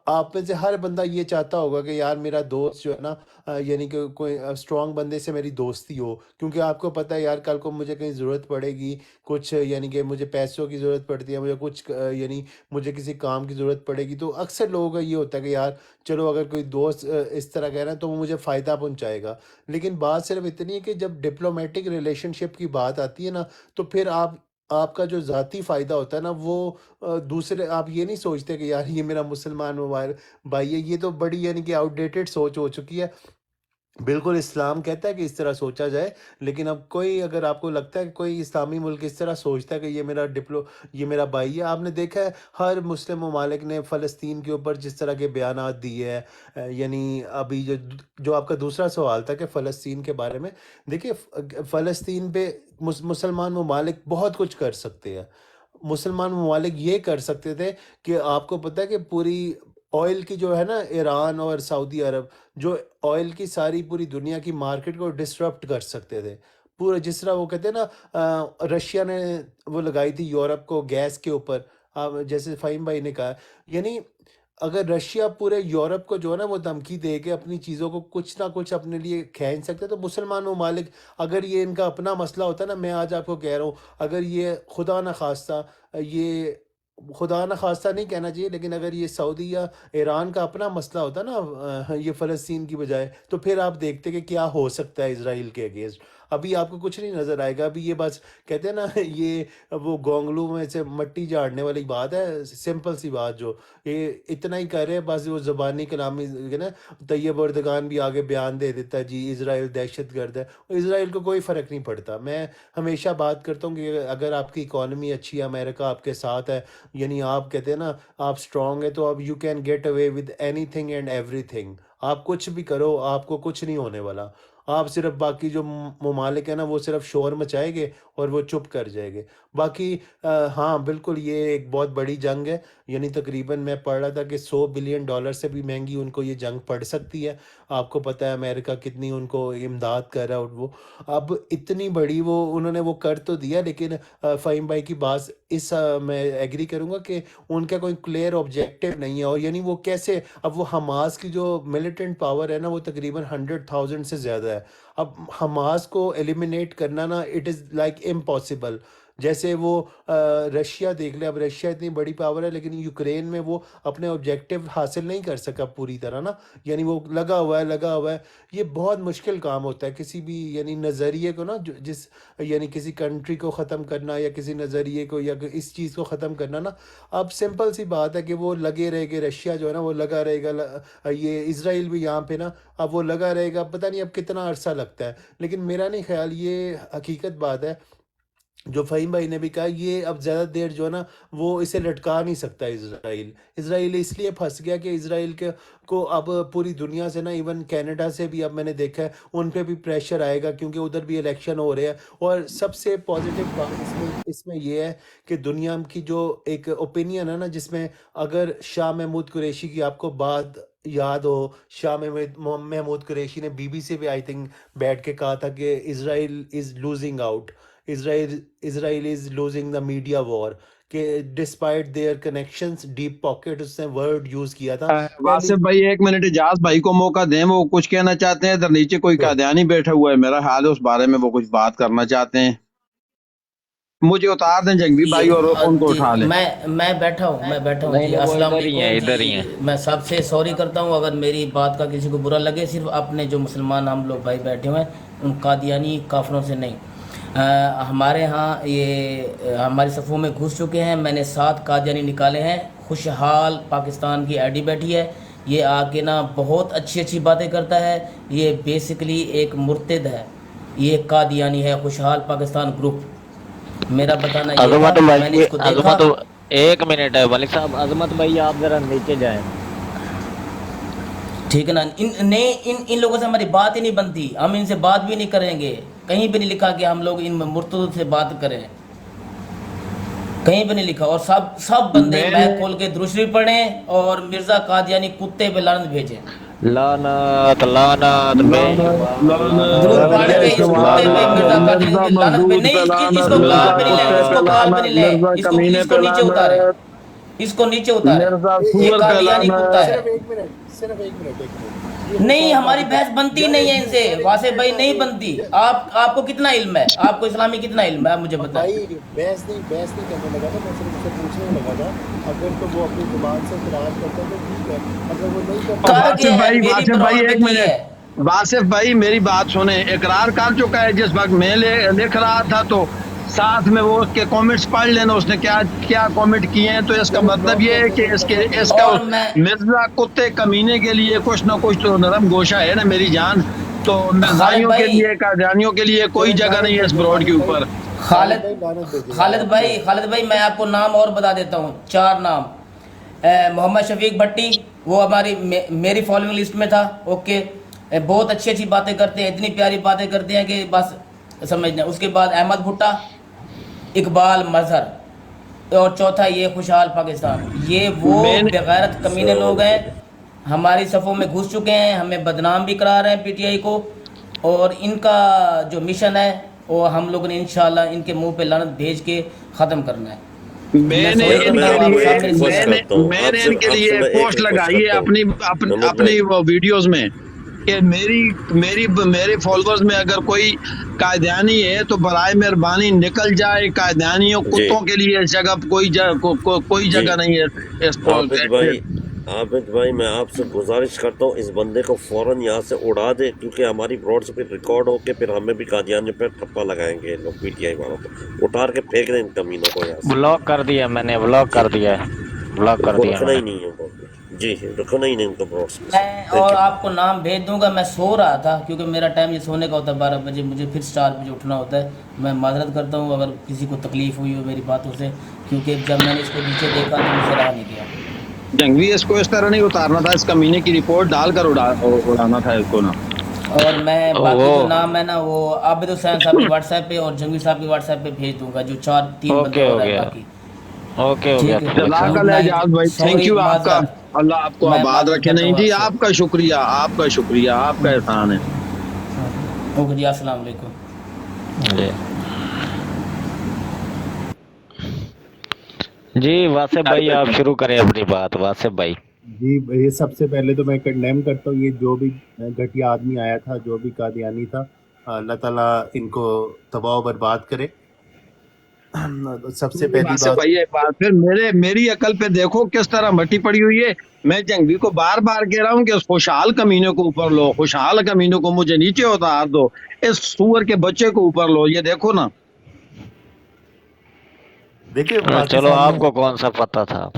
آپ میں سے ہر بندہ یہ چاہتا ہوگا کہ یار میرا دوست جو ہے نا یعنی کہ کوئی اسٹرانگ بندے سے میری دوستی ہو، کیونکہ آپ کو پتہ ہے یار کل کو مجھے کہیں ضرورت پڑے گی، کچھ یعنی کہ مجھے پیسوں کی ضرورت پڑتی ہے، مجھے کچھ یعنی مجھے کسی کام کی ضرورت پڑے گی، تو اکثر لوگوں کا یہ ہوتا ہے کہ یار چلو اگر کوئی دوست اس طرح کہہ رہا ہے تو وہ مجھے فائدہ پہنچائے گا۔ لیکن بات صرف اتنی ہے کہ جب ڈپلومیٹک ریلیشن شپ کی بات آتی ہے نا تو پھر آپ کا جو ذاتی فائدہ ہوتا ہے نا وہ دوسرے آپ یہ نہیں سوچتے کہ یار یہ میرا مسلمان بھائی ہے، یہ تو بڑی یعنی کہ آؤٹ ڈیٹڈ سوچ ہو چکی ہے۔ بالکل اسلام کہتا ہے کہ اس طرح سوچا جائے، لیکن اب کوئی اگر آپ کو لگتا ہے کہ کوئی اسلامی ملک اس طرح سوچتا ہے کہ یہ میرا بھائی ہے، آپ نے دیکھا ہے ہر مسلم ممالک نے فلسطین کے اوپر جس طرح کے بیانات دیے ہیں، یعنی ابھی جو آپ کا دوسرا سوال تھا کہ فلسطین کے بارے میں، دیکھیں فلسطین پہ مسلمان ممالک بہت کچھ کر سکتے ہیں۔ مسلمان ممالک یہ کر سکتے تھے کہ آپ کو پتہ ہے کہ پوری آئل کی جو ہے نا ایران اور سعودی عرب جو آئل کی ساری پوری دنیا کی مارکیٹ کو ڈسرپٹ کر سکتے تھے، پورا جس طرح وہ کہتے ہیں نا رشیا نے وہ لگائی تھی یورپ کو گیس کے اوپر، جیسے فہیم بھائی نے کہا، یعنی اگر رشیا پورے یورپ کو جو ہے نا وہ دھمکی دے کے اپنی چیزوں کو کچھ نہ کچھ اپنے لیے کھینچ سکتے، تو مسلمان ممالک اگر یہ ان کا اپنا مسئلہ ہوتا نا، میں آج آپ کو کہہ رہا ہوں اگر یہ خدا نہ خواستہ نہیں کہنا چاہیے، لیکن اگر یہ سعودی یا ایران کا اپنا مسئلہ ہوتا نا یہ فلسطین کی بجائے، تو پھر آپ دیکھتے کہ کیا ہو سکتا ہے اسرائیل کے اگینسٹ۔ ابھی آپ کو کچھ نہیں نظر آئے گا. ابھی یہ بس کہتے ہیں نا یہ وہ گونگلو میں سے مٹی جھاڑنے والی بات ہے, سمپل سی بات, جو یہ اتنا ہی کر رہے ہیں بس. وہ زبانی کلامی نا, طیب اردگان بھی آگے بیان دے دیتا ہے جی اسرائیل دہشت گرد ہے. اسرائیل کو کوئی فرق نہیں پڑتا. میں ہمیشہ بات کرتا ہوں کہ اگر آپ کی اکانومی اچھی ہے, امریکہ آپ کے ساتھ ہے, یعنی آپ کہتے ہیں نا آپ اسٹرانگ ہے, تو اب you can get away with anything and everything. آپ کچھ بھی کرو, آپ کو کچھ نہیں ہونے والا. آپ صرف باقی جو ممالک ہیں نا وہ صرف شور مچائیں گے اور وہ چپ کر جائے گے. باقی ہاں بالکل یہ ایک بہت بڑی جنگ ہے. یعنی تقریباً میں پڑھ رہا تھا کہ $100 بلین سے بھی مہنگی ان کو یہ جنگ پڑ سکتی ہے. آپ کو پتہ ہے امریکہ کتنی ان کو امداد کر رہا ہے, اور وہ اب اتنی بڑی وہ انہوں نے وہ کر تو دیا, لیکن فہیم بھائی کی بات اس میں ایگری کروں گا کہ ان کا کوئی کلیئر آبجیکٹیو نہیں ہے. اور یعنی وہ کیسے, اب وہ حماس کی جو ملیٹنٹ پاور ہے نا وہ تقریباً 100,000 سے زیادہ ہے. اب حماس کو ایلیمینیٹ کرنا نا اٹ از لائک امپاسبل. جیسے وہ رشیا دیکھ لیں, اب رشیا اتنی بڑی پاور ہے لیکن یوکرین میں وہ اپنے آبجیکٹیو حاصل نہیں کر سکا پوری طرح نا, یعنی وہ لگا ہوا ہے. یہ بہت مشکل کام ہوتا ہے کسی بھی یعنی نظریے کو نا, جس یعنی کسی کنٹری کو ختم کرنا یا کسی نظریے کو یا اس چیز کو ختم کرنا نا. اب سمپل سی بات ہے کہ وہ لگے رہے گا, رشیا جو ہے نا وہ لگا رہے گا, یہ اسرائیل بھی یہاں پہ نا اب وہ لگا رہے گا. پتہ نہیں اب کتنا عرصہ لگتا ہے, لیکن میرا نہیں خیال, یہ حقیقت بات ہے جو فہیم بھائی نے بھی کہا, یہ اب زیادہ دیر جو ہے نا وہ اسے لٹکا نہیں سکتا اسرائیل اس لیے پھنس گیا کہ اسرائیل کو اب پوری دنیا سے نا, ایون کینیڈا سے بھی اب میں نے دیکھا ہے ان پہ بھی پریشر آئے گا کیونکہ ادھر بھی الیکشن ہو رہے ہیں. اور سب سے پازیٹیو بات اس میں یہ ہے کہ دنیا کی جو ایک اوپینین ہے نا, جس میں اگر شاہ محمود قریشی کی آپ کو بات یاد ہو, شاہ محمود قریشی نے BBC پہ آئی تھنک بیٹھ کے کہا تھا کہ Israel is losing out, Israel is losing the media war, کہ despite their connections deep pocket, اس نے ورڈ یوز کیا تھا. واصف بھائی ایک منٹ اجاز بھائی کو موقع دیں, وہ کچھ کہنا چاہتے ہیں. ادھر نیچے کوئی قادیانی بیٹھا ہوا ہے, میرا خیال ہے اس بارے میں وہ کچھ بات کرنا چاہتے ہیں. مجھے اتار دیں جنگوی بھائی اور ان کو جی اٹھا لیں. میں بیٹھا ہوں نہیں جی. وہ السلام ادھر ہی ہیں, علیکم ادھر ہی جی. ہیں. میں سب سے سوری کرتا ہوں اگر میری بات کا کسی کو برا لگے. صرف اپنے جو مسلمان ہم لوگ بھائی بیٹھے ہوئے ہیں ان قادیانی کافروں سے نہیں. ہمارے ہاں یہ ہماری صفوں میں گھس چکے ہیں. میں نے 7 قادیانی نکالے ہیں. خوشحال پاکستان کی آئی ڈی بیٹھی ہے, یہ آ کے نا بہت اچھی باتیں کرتا ہے. یہ بیسکلی ایک مرتد ہے, یہ قادیانی ہے. خوشحال پاکستان گروپ, میرا بتانا یہ تھا. میں نے اس کو دیکھا. ایک منٹ ہے ملک صاحب, عظمت بھائی آپ ذرا نیچے جائیں. ٹھیک ہے نا. ان لوگوں سے ہماری بات ہی نہیں بنتی, ہم ان سے بات بھی نہیں کریں گے. کہیں بھی نہیں لکھا کہ ہم لوگ ان مرتدوں سے بات کریں, کہیں بھی نہیں لکھا. اور سب بندے میں کھول کے درود شریف پڑھیں اور مرزا قادیانی کتے پہ لعنت بھیجیں. لعنت درود پڑھ کے اس کتے پہ مرزا قادیانی لعنت پہ نہیں, اس کو کال پہ نہیں لیں, اس کو کال پہ نہیں لیں, اس کو نیچے اتاریں, اس کو نیچے اتاریں. یہ قادیانی کتا ہے. صرف ایک منٹ نہیں, ہماری بحث بنتی نہیں ہے ان سے واصف بھائی, نہیں بنتی. آپ کو کتنا علم ہے, آپ کو اسلامی کتنا علم ہے, آپ مجھے بتائیں. بحث نہیں کرنے لگا تھا, میں صرف اسے پوچھنے لگا تھا. اگر تو وہ اپنی زبان سے اعتراض کرتا ہے تو ٹھیک ہے, اگر وہ نہیں کرتا. واصف بھائی ایک منٹ, واصف بھائی میری بات سنیں. اقرار کر چکا ہے, جس وقت میں لکھ رہا تھا تو ساتھ میں وہ اس کے کامنٹس پڑھ لینا, اس نے کیا کامنٹ کیے ہیں. تو اس کا مطلب یہ ہے کہ اس کا مرزا کتے کمینے کے لیے کچھ نہ کچھ تو نرم گوشہ ہے نا میری جان. تو مرزائیوں کے لیے قادیانیوں کے لیے کوئی جگہ نہیں ہے اس بروڈ کے اوپر. خالد بھائی میں آپ کو نام اور بتا دیتا ہوں, 4 نام. محمد شفیق بھٹی, وہ ہماری میری فالوئنگ لسٹ میں تھا. اوکے, بہت اچھی باتیں کرتے ہیں, اتنی پیاری باتیں کرتے ہیں کہ بس سمجھنا. اس کے بعد احمد بھٹا, اقبال مظہر, اور چوتھا یہ خوشحال پاکستان. یہ وہ بغیرت کمینے لوگ ہیں, ہماری صفوں میں گھس چکے ہیں, ہمیں بدنام بھی کرا رہے ہیں PTI کو. اور ان کا جو مشن ہے وہ ہم لوگوں نے انشاءاللہ ان کے منہ پہ لعنت بھیج کے ختم کرنا ہے. میں نے ان کے لیے پوسٹ لگائی ہے اپنی ویڈیوز میں کہ میرے فالوورز میں اگر کوئی قادیانی ہے تو برائے مہربانی نکل جائے. قادیانیوں کتوں کے لیے اس جگہ کوئی جگہ نہیں ہے. عابد بھائی میں آپ سے گزارش کرتا ہوں اس بندے کو فوراً یہاں سے اڑا دے، کیونکہ ہماری براڈ اسپیچ ریکارڈ ہو کے پھر ہمیں بھی قادیانی پہ ٹھپا لگائیں گے لوگ پی ٹی آئی والوں کو، اٹھار کے پھینک دیں ان کمینوں کو یہاں سے. بلاک کر دیا میں نے، بلاک جی کر دیا ہے، بلاک ان کر کو دیا رکھنا میں ہی نے. نہیں ہے ان کو. جی رکھنا ہی نہیں ان کو براڈ اسپیچ. میں تھینک اور یو. آپ کو نام بھیج دوں گا. میں سو رہا تھا کیونکہ میرا ٹائم یہ سونے کا ہوتا ہے 12 بجے، مجھے پھر 4 بجے اٹھنا ہوتا ہے. میں معذرت کرتا ہوں اگر کسی کو تکلیف ہوئی ہو میری باتوں سے، کیونکہ جب میں نے اس کو نیچے دیکھا تو مجھ سے رہا نہیں گیا. جنگوی اس کو اس طرح نہیں اتارنا تھا، اس کمینے کی رپورٹ ڈال کر اڑانا تھا اس کو نا. اور میں باقی جو وہ نام ہے نا وہ عابد حسین صاحب کی واٹس ایپ پہ اور جنگوی صاحب کی واٹس ایپ پہ بھیج دوں گا، جو 3 بندے اوکے اور ہو ہیں گیا، باقی. اوکے ہو گیا ٹھیک ہے، طارق جزاک صاحب. گڈ اللہ نائٹ. اعجاز بھائی، تھینک سوری، یو. آپ کا معذرت. اللہ آپ کو میں آباد معذرت رکھے. کرتا نہیں ہوں جی، آپ سے. آپ کا شکریہ، آپ کا شکریہ، آپ کا احسان ہے. اوکے جی، السلام علیکم. جی جی واسف بھائی آپ شروع کریں اپنی بات. واسف بھائی. جی یہ سب سے پہلے تو میں کنڈیم کرتا ہوں یہ جو بھی گھٹیا آدمی آیا تھا، جو بھی قادیانی تھا، اللہ تعالیٰ ان کو تباہ و برباد کرے. سب سے پہلی بات سے بات، بھائی ایک بات پھر میری عقل پہ دیکھو کس طرح مٹی پڑی ہوئی ہے. میں جنگوی کو بار بار کہہ رہا ہوں کہ اس خوشحال کمینے کو اوپر لو، خوشحال کمینے کو مجھے نیچے اتار دو، اس سور کے بچے کو اوپر لو. یہ دیکھو نا. دیکھیں چلو پاکستان آپ میں کو کون سا پتہ تھا؟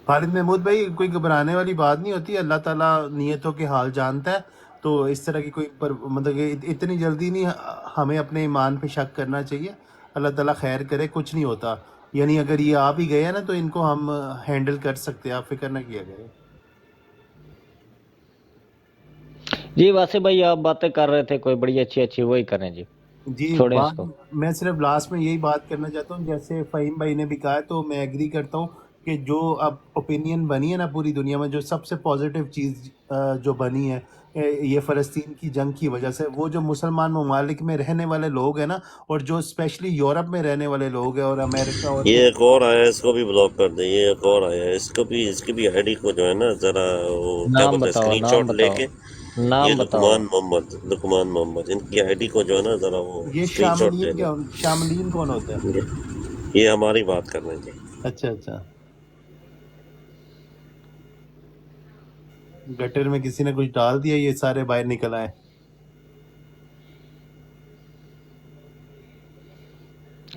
خالد محمود بھائی کوئی گھبرانے والی بات نہیں ہوتی، اللہ تعالیٰ نیتوں کے حال جانتا ہے. تو اس طرح کی کوئی مطلب کہ اتنی جلدی نہیں ہمیں اپنے ایمان پہ شک کرنا چاہیے. اللہ تعالیٰ خیر کرے، کچھ نہیں ہوتا. یعنی اگر یہ آپ ہی گئے ہیں نا تو ان کو ہم ہینڈل کر سکتے ہیں، آپ فکر نہ کیا کریں. جی واسف بھائی آپ باتیں کر رہے تھے کوئی بڑی اچھی وہی کریں جی، جی چھوڑیں اس بات کو. میں صرف لاسٹ میں یہی بات کرنا چاہتا ہوں، جیسے فہیم بھائی نے بھی کہا ہے تو میں ایگری کرتا ہوں کہ جو اب اوپینین بنی ہے نا پوری دنیا میں، جو سب سے پازیٹیو چیز جو بنی ہے یہ فلسطین کی جنگ کی وجہ سے، وہ جو مسلمان ممالک میں رہنے والے لوگ ہیں نا، اور جو اسپیشلی یورپ میں رہنے والے لوگ ہیں اور امریکہ اور یہ ایک اور آیا ہے، اس کو بھی بلاک کر دیں. یہ ایک اور آیا ہے، اس کی بھی آئی ڈی کو جو ہے نا ذرا وہ کیا نام بولتے ہیں بتاؤ، اسکرین نام شاٹ لے بتاؤ، کے. یہ نام بتاؤ. لقمان محمد ان کی آئی ڈی کو جو ہے نا ذرا وہ یہ اسکرین شاٹ لے لیں. شاملین کون ہوتا ہے؟ یہ ہماری بات کر رہے تھے. اچھا اچھا، گٹر میں کسی نے کچھ ڈال دیا، یہ سارے باہر نکل آئے.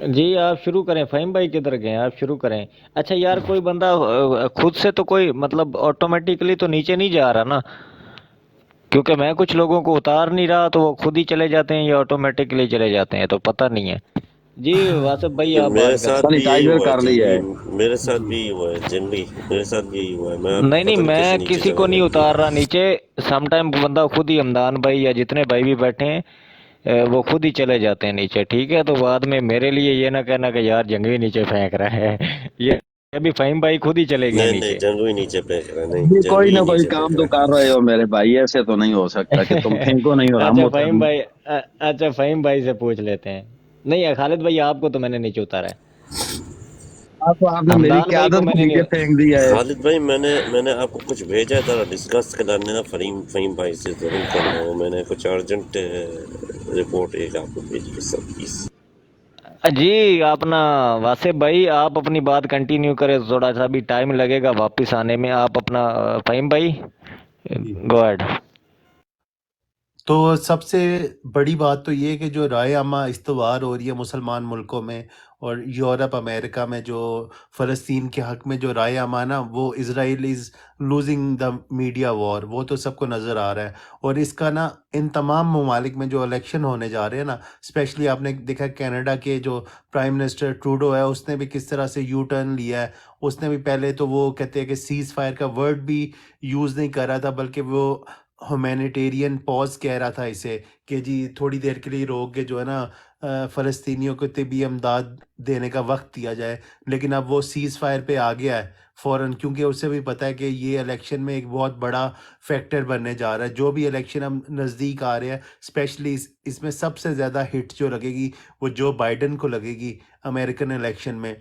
جی آپ شروع کریں. فہیم بھائی کدھر گئے ہیں؟ آپ شروع کریں. اچھا یار کوئی بندہ خود سے تو کوئی مطلب آٹومیٹکلی تو نیچے نہیں جا رہا نا، کیونکہ میں کچھ لوگوں کو اتار نہیں رہا تو وہ خود ہی چلے جاتے ہیں یا آٹومیٹکلی چلے جاتے ہیں، تو پتہ نہیں ہے. جی واسف بھائی آپ میرے بات کریں. ساتھ بھی یہی سینیٹائزر ہوا ہے کر لیا جنگوی، ہے. میرے ساتھ جی بھی یہی ہوا ہے جنگوی، میرے ساتھ بھی یہی ہوا ہے. میں نہیں پتہ نہیں میں کیسے نیچے کسی کو چلا نہیں گیا. اتار رہا نیچے. سم ٹائم بندہ خود ہی، ہمدان بھائی یا جتنے بھائی بھی بیٹھے ہیں وہ خود ہی چلے جاتے ہیں نیچے، ٹھیک ہے. تو بعد میں میرے لیے یہ نہ کہنا کہ یار جنگوی نیچے پھینک رہا ہے. یہ ابھی فہیم بھائی خود ہی چلے گئے نہیں نیچے. جنگوی نیچے پھینک رہا ہے، نہیں کوئی جنگوی نہ کوئی نیچے کام پھینک تو رہا کر رہے ہو میرے بھائی، ایسے تو نہیں ہو سکتا کہ تم پھینکو نہیں اور ہم اچھا اتر. فہیم بھائی، اچھا فہیم بھائی سے پوچھ لیتے ہیں. نہیں خالد بھائی آپ کو تو میں نے نیچے اتارا ہے. آپ نے میری ہمدان بھائی کو قیادت میں کو نے نیچے نہیں. پھینک دیا ہے. ہے. خالد بھائی میں نے آپ کو کچھ بھیجا ہے، ذرا ڈسکس کرنے نا فہیم بھائی سے ضرور کرنا ہو. میں نے کچھ ارجنٹ رپورٹ ایک آپ کو بھیجی ہے سب پلیز. جی اپنا واسف بھائی آپ اپنی بات کنٹینیو کریں، تھوڑا سا بھی ٹائم لگے گا واپس آنے میں. آپ اپنا فہیم بھائی جی گو ایڈ. تو سب سے بڑی بات تو یہ کہ جو رائے عامہ استوار ہو رہی ہے مسلمان ملکوں میں اور یورپ امریکہ میں، جو فلسطین کے حق میں جو رائے عامہ نا، وہ اسرائیل از لوزنگ دا میڈیا وار، وہ تو سب کو نظر آ رہا ہے. اور اس کا نا ان تمام ممالک میں جو الیکشن ہونے جا رہے ہیں نا، اسپیشلی آپ نے دیکھا کینیڈا کے جو پرائم منسٹر ٹروڈو ہے، اس نے بھی کس طرح سے یو ٹرن لیا ہے. اس نے بھی پہلے تو وہ کہتے ہیں کہ سیز فائر کا ورڈ بھی یوز نہیں کر رہا تھا، بلکہ وہ ہیومینیٹیرین پاز کہہ رہا تھا اسے، کہ جی تھوڑی دیر کے لیے روک کے جو ہے نا فلسطینیوں کو طبی امداد دینے کا وقت دیا جائے. لیکن اب وہ سیز فائر پہ آ گیا ہے فوراً، کیونکہ اسے بھی پتہ ہے کہ یہ الیکشن میں ایک بہت بڑا فیکٹر بننے جا رہا ہے. جو بھی الیکشن اب نزدیک آ رہے ہیں، اسپیشلی اس میں سب سے زیادہ ہٹ جو لگے گی وہ جو بائیڈن کو لگے گی امریکن الیکشن میں.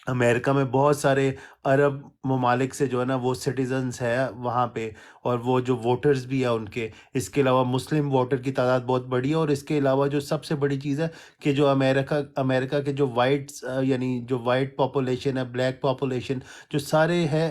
امریکہ میں بہت سارے عرب ممالک سے جو ہے نا وہ سٹیزنز ہے وہاں پہ، اور وہ جو ووٹرز بھی ہیں ان کے. اس کے علاوہ مسلم ووٹر کی تعداد بہت بڑی ہے. اور اس کے علاوہ جو سب سے بڑی چیز ہے کہ جو امریکہ کے جو وائٹس یعنی جو وائٹ پاپولیشن ہے، بلیک پاپولیشن جو سارے ہے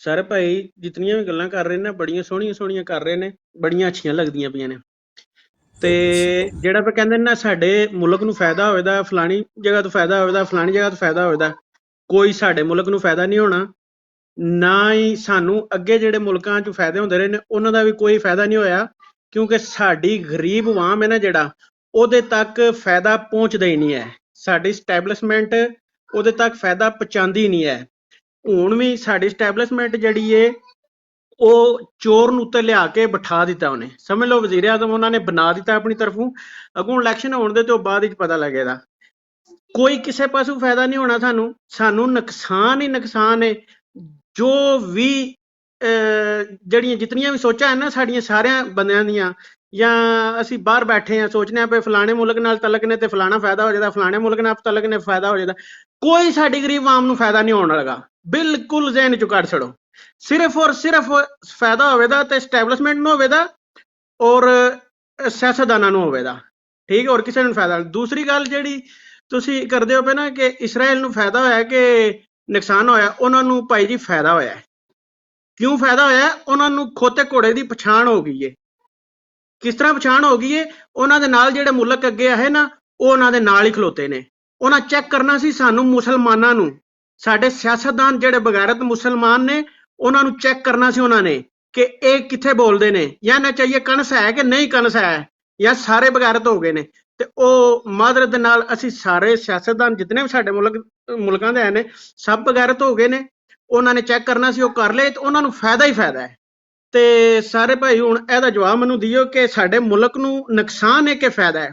ਸਾਰੇ ਭਾਈ ਜਿਤਨੀਆਂ ਵੀ ਗੱਲਾਂ ਕਰ ਰਹੇ ਨੇ ਬੜੀਆਂ ਸੋਹਣੀਆਂ ਕਰ ਰਹੇ ਨੇ, ਬੜੀਆਂ ਅੱਛੀਆਂ ਲੱਗਦੀਆਂ ਪਈਆਂ ਨੇ। ਤੇ ਜਿਹੜਾ ਵੀ ਕਹਿੰਦੇ ਨੇ ਨਾ ਸਾਡੇ ਮੁਲਕ ਨੂੰ ਫਾਇਦਾ ਹੋਵੇਦਾ, ਫਲਾਣੀ ਜਗ੍ਹਾ ਤੋਂ ਫਾਇਦਾ ਹੋਵੇਦਾ, ਫਲਾਣੀ ਜਗ੍ਹਾ ਤੋਂ ਫਾਇਦਾ ਹੋਵੇਦਾ, ਕੋਈ ਸਾਡੇ ਮੁਲਕ ਨੂੰ ਫਾਇਦਾ ਨਹੀਂ ਹੋਣਾ, ਨਾ ਹੀ ਸਾਨੂੰ ਅੱਗੇ ਜਿਹੜੇ ਮੁਲਕਾਂ 'ਚ ਫਾਇਦੇ ਹੁੰਦੇ ਰਹੇ ਨੇ ਉਹਨਾਂ ਦਾ ਵੀ ਕੋਈ ਫਾਇਦਾ ਨਹੀਂ ਹੋਇਆ, ਕਿਉਂਕਿ ਸਾਡੀ ਗਰੀਬ ਆਵਾਮ ਹੈ ਨਾ ਜਿਹੜਾ, ਉਹਦੇ ਤੱਕ ਫਾਇਦਾ ਪਹੁੰਚਦਾ ਹੀ ਨਹੀਂ ਹੈ। ਸਾਡੀ ਸਟੈਬਲਿਸ਼ਮੈਂਟ ਉਹਦੇ ਤੱਕ ਫਾਇਦਾ ਪਹੁੰਚਾਉਂਦੀ ਨਹੀਂ ਹੈ। ਹੁਣ ਵੀ ਸਾਡੀ ਸਟੈਬਲਿਸ਼ਮੈਂਟ ਜਿਹੜੀ ਏ ਉਹ ਚੋਰ ਨੂੰ ਉੱਤੇ ਲਿਆ ਕੇ ਬਿਠਾ ਦਿੱਤਾ ਉਹਨੇ, ਸਮਝ ਲਓ ਵਜ਼ੀਰ ਆਜ਼ਮ ਉਹਨਾਂ ਨੇ ਬਣਾ ਦਿੱਤਾ ਆਪਣੀ ਤਰਫੋਂ। ਅੱਗੋਂ ਇਲੈਕਸ਼ਨ ਹੋਣ ਦੇ ਤੋਂ ਬਾਅਦ ਵਿੱਚ ਪਤਾ ਲੱਗੇਗਾ, ਕੋਈ ਕਿਸੇ ਪਾਸੋਂ ਫਾਇਦਾ ਨਹੀਂ ਹੋਣਾ। ਸਾਨੂੰ ਨੁਕਸਾਨ ਹੀ ਨੁਕਸਾਨ ਹੈ। ਜੋ ਵੀ ਜਿਹੜੀਆਂ ਜਿਤਨੀਆਂ ਵੀ ਸੋਚਾਂ ਹੈ ਨਾ ਸਾਡੀਆਂ ਸਾਰਿਆਂ ਬੰਦਿਆਂ ਦੀਆਂ, ਜਾਂ ਅਸੀਂ ਬਾਹਰ ਬੈਠੇ ਹਾਂ ਸੋਚਦੇ ਹਾਂ ਵੀ ਫਲਾਣੇ ਮੁਲਕ ਨਾਲ ਤਲਕ ਨੇ ਤੇ ਫਲਾਣਾ ਫਾਇਦਾ ਹੋ ਜਾਂਦਾ, ਫਲਾਣੇ ਮੁਲਕ ਨਾਲ ਤਲਕ ਨੇ ਫਾਇਦਾ ਹੋ ਜਾਂਦਾ, ਕੋਈ ਸਾਡੀ ਗਰੀਬ ਆਵਾਮ ਨੂੰ ਫਾਇਦਾ ਨਹੀਂ ਹੋਣ ਲੱਗਾ। ਬਿਲਕੁਲ ਜ਼ਹਿਨ ਚੋਂ ਕੱਢ ਛੱਡੋ। ਸਿਰਫ ਔਰ ਸਿਰਫ ਫਾਇਦਾ ਹੋਵੇਗਾ ਤੇ ਸਟੈਬਲਿਸ਼ਮੈਂਟ ਨੂੰ ਹੋਵੇਗਾ ਔਰ ਸਿਆਸਤਦਾਨਾਂ ਨੂੰ ਹੋਵੇਗਾ, ਠੀਕ ਹੈ, ਔਰ ਕਿਸੇ ਨੂੰ ਫਾਇਦਾ। ਦੂਸਰੀ ਗੱਲ ਜਿਹੜੀ ਤੁਸੀਂ ਕਰਦੇ ਹੋ ਪਏ ਨਾ ਕਿ ਇਸਰਾਈਲ ਨੂੰ ਫਾਇਦਾ ਹੋਇਆ ਕਿ ਨੁਕਸਾਨ ਹੋਇਆ, ਉਹਨਾਂ ਨੂੰ ਭਾਈ ਜੀ ਫਾਇਦਾ ਹੋਇਆ। ਕਿਉਂ ਫਾਇਦਾ ਹੋਇਆ? ਉਹਨਾਂ ਨੂੰ ਖੋਤੇ ਘੋੜੇ ਦੀ ਪਛਾਣ ਹੋ ਗਈ ਏ। ਕਿਸ ਤਰ੍ਹਾਂ ਪਛਾਣ ਹੋ ਗਈ ਏ? ਉਹਨਾਂ ਦੇ ਨਾਲ ਜਿਹੜੇ ਮੁਲਕ ਅੱਗੇ ਆਏ ਨਾ ਉਹ ਉਹਨਾਂ ਦੇ ਨਾਲ ਹੀ ਖਲੋਤੇ ਨੇ। ਉਹਨਾਂ ਚੈੱਕ ਕਰਨਾ ਸੀ ਸਾਨੂੰ ਮੁਸਲਮਾਨਾਂ ਨੂੰ, ਸਾਡੇ ਸਿਆਸਤਦਾਨ ਜਿਹੜੇ ਬਗੈਰਤ ਮੁਸਲਮਾਨ ਨੇ ਉਹਨਾਂ ਨੂੰ ਚੈੱਕ ਕਰਨਾ ਸੀ ਉਹਨਾਂ ਨੇ ਕਿ ਇਹ ਕਿੱਥੇ ਬੋਲਦੇ ਨੇ, ਜਾਂ ਨਾ ਚਾਹੀਏ ਕਣਸ ਹੈ ਕਿ ਨਹੀਂ ਕਣਸ ਹੈ, ਜਾਂ ਸਾਰੇ ਬਗੈਰਤ ਹੋ ਗਏ ਨੇ। ਤੇ ਉਹ ਮਾਦਰਤ ਦੇ ਨਾਲ ਅਸੀਂ ਸਾਰੇ ਸਿਆਸਤਦਾਨ ਜਿਤਨੇ ਵੀ ਸਾਡੇ ਮੁਲਕਾਂ ਦੇ ਨੇ ਸਭ ਬਗੈਰਤ ਹੋ ਗਏ ਨੇ। ਉਹਨਾਂ ਨੇ ਚੈੱਕ ਕਰਨਾ ਸੀ, ਉਹ ਕਰ ਲਏ, ਤੇ ਉਹਨਾਂ ਨੂੰ ਫਾਇਦਾ ਹੀ ਫਾਇਦਾ ਹੈ। ਤੇ ਸਾਰੇ ਭਾਈ ਹੁਣ ਇਹਦਾ ਜਵਾਬ ਮੈਨੂੰ ਦਿਓ ਕਿ ਸਾਡੇ ਮੁਲਕ ਨੂੰ ਨੁਕਸਾਨ ਹੈ ਕਿ ਫਾਇਦਾ ਹੈ?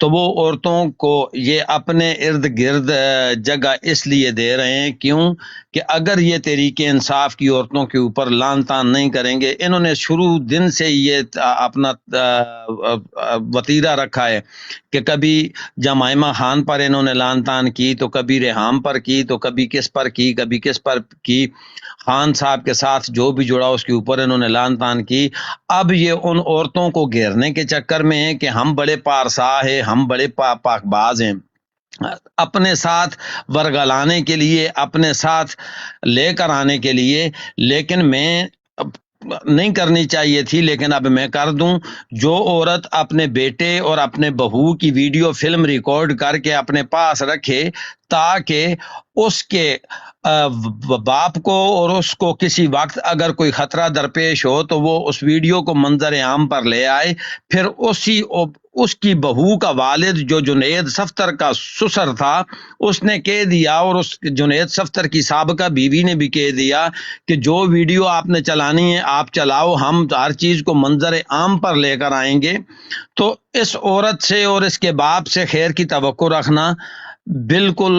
تو وہ عورتوں کو یہ اپنے ارد گرد جگہ اس لیے دے رہے ہیں، کیوں کہ اگر یہ تحریک انصاف کی عورتوں کے اوپر لان تان نہیں کریں گے، انہوں نے شروع دن سے یہ اپنا وتیرہ رکھا ہے کہ کبھی جمائمہ خان پر انہوں نے لان تان کی، تو کبھی ریحام پر کی، تو کبھی کس پر کی، کبھی کس پر کی، خان صاحب کے ساتھ جو بھی جڑا اس کے اوپر انہوں نے لان تان کی۔ اب یہ ان عورتوں کو گھیرنے کے چکر میں ہے کہ ہم بڑے پارسا ہیں، ہم بڑے پاک باز ہیں، اپنے ساتھ ورگلانے کے لیے، اپنے ساتھ لے کر آنے کے لیے۔ لیکن میں نہیں کرنی چاہیے تھی، لیکن اب میں کر دوں۔ جو عورت اپنے بیٹے اور اپنے بہو کی ویڈیو فلم ریکارڈ کر کے اپنے پاس رکھے تاکہ اس کے باپ کو اور اس کو کسی وقت اگر کوئی خطرہ درپیش ہو تو وہ اس ویڈیو کو منظر عام پر لے آئے، پھر اس کی بہو کا والد جو جنید صفتر کا سسر تھا اس نے کہہ دیا، اور اس جنید صفتر کی سابقہ بیوی نے بھی کہہ دیا کہ جو ویڈیو آپ نے چلانی ہے آپ چلاؤ، ہم ہر چیز کو منظر عام پر لے کر آئیں گے۔ تو اس عورت سے اور اس کے باپ سے خیر کی توقع رکھنا بالکل،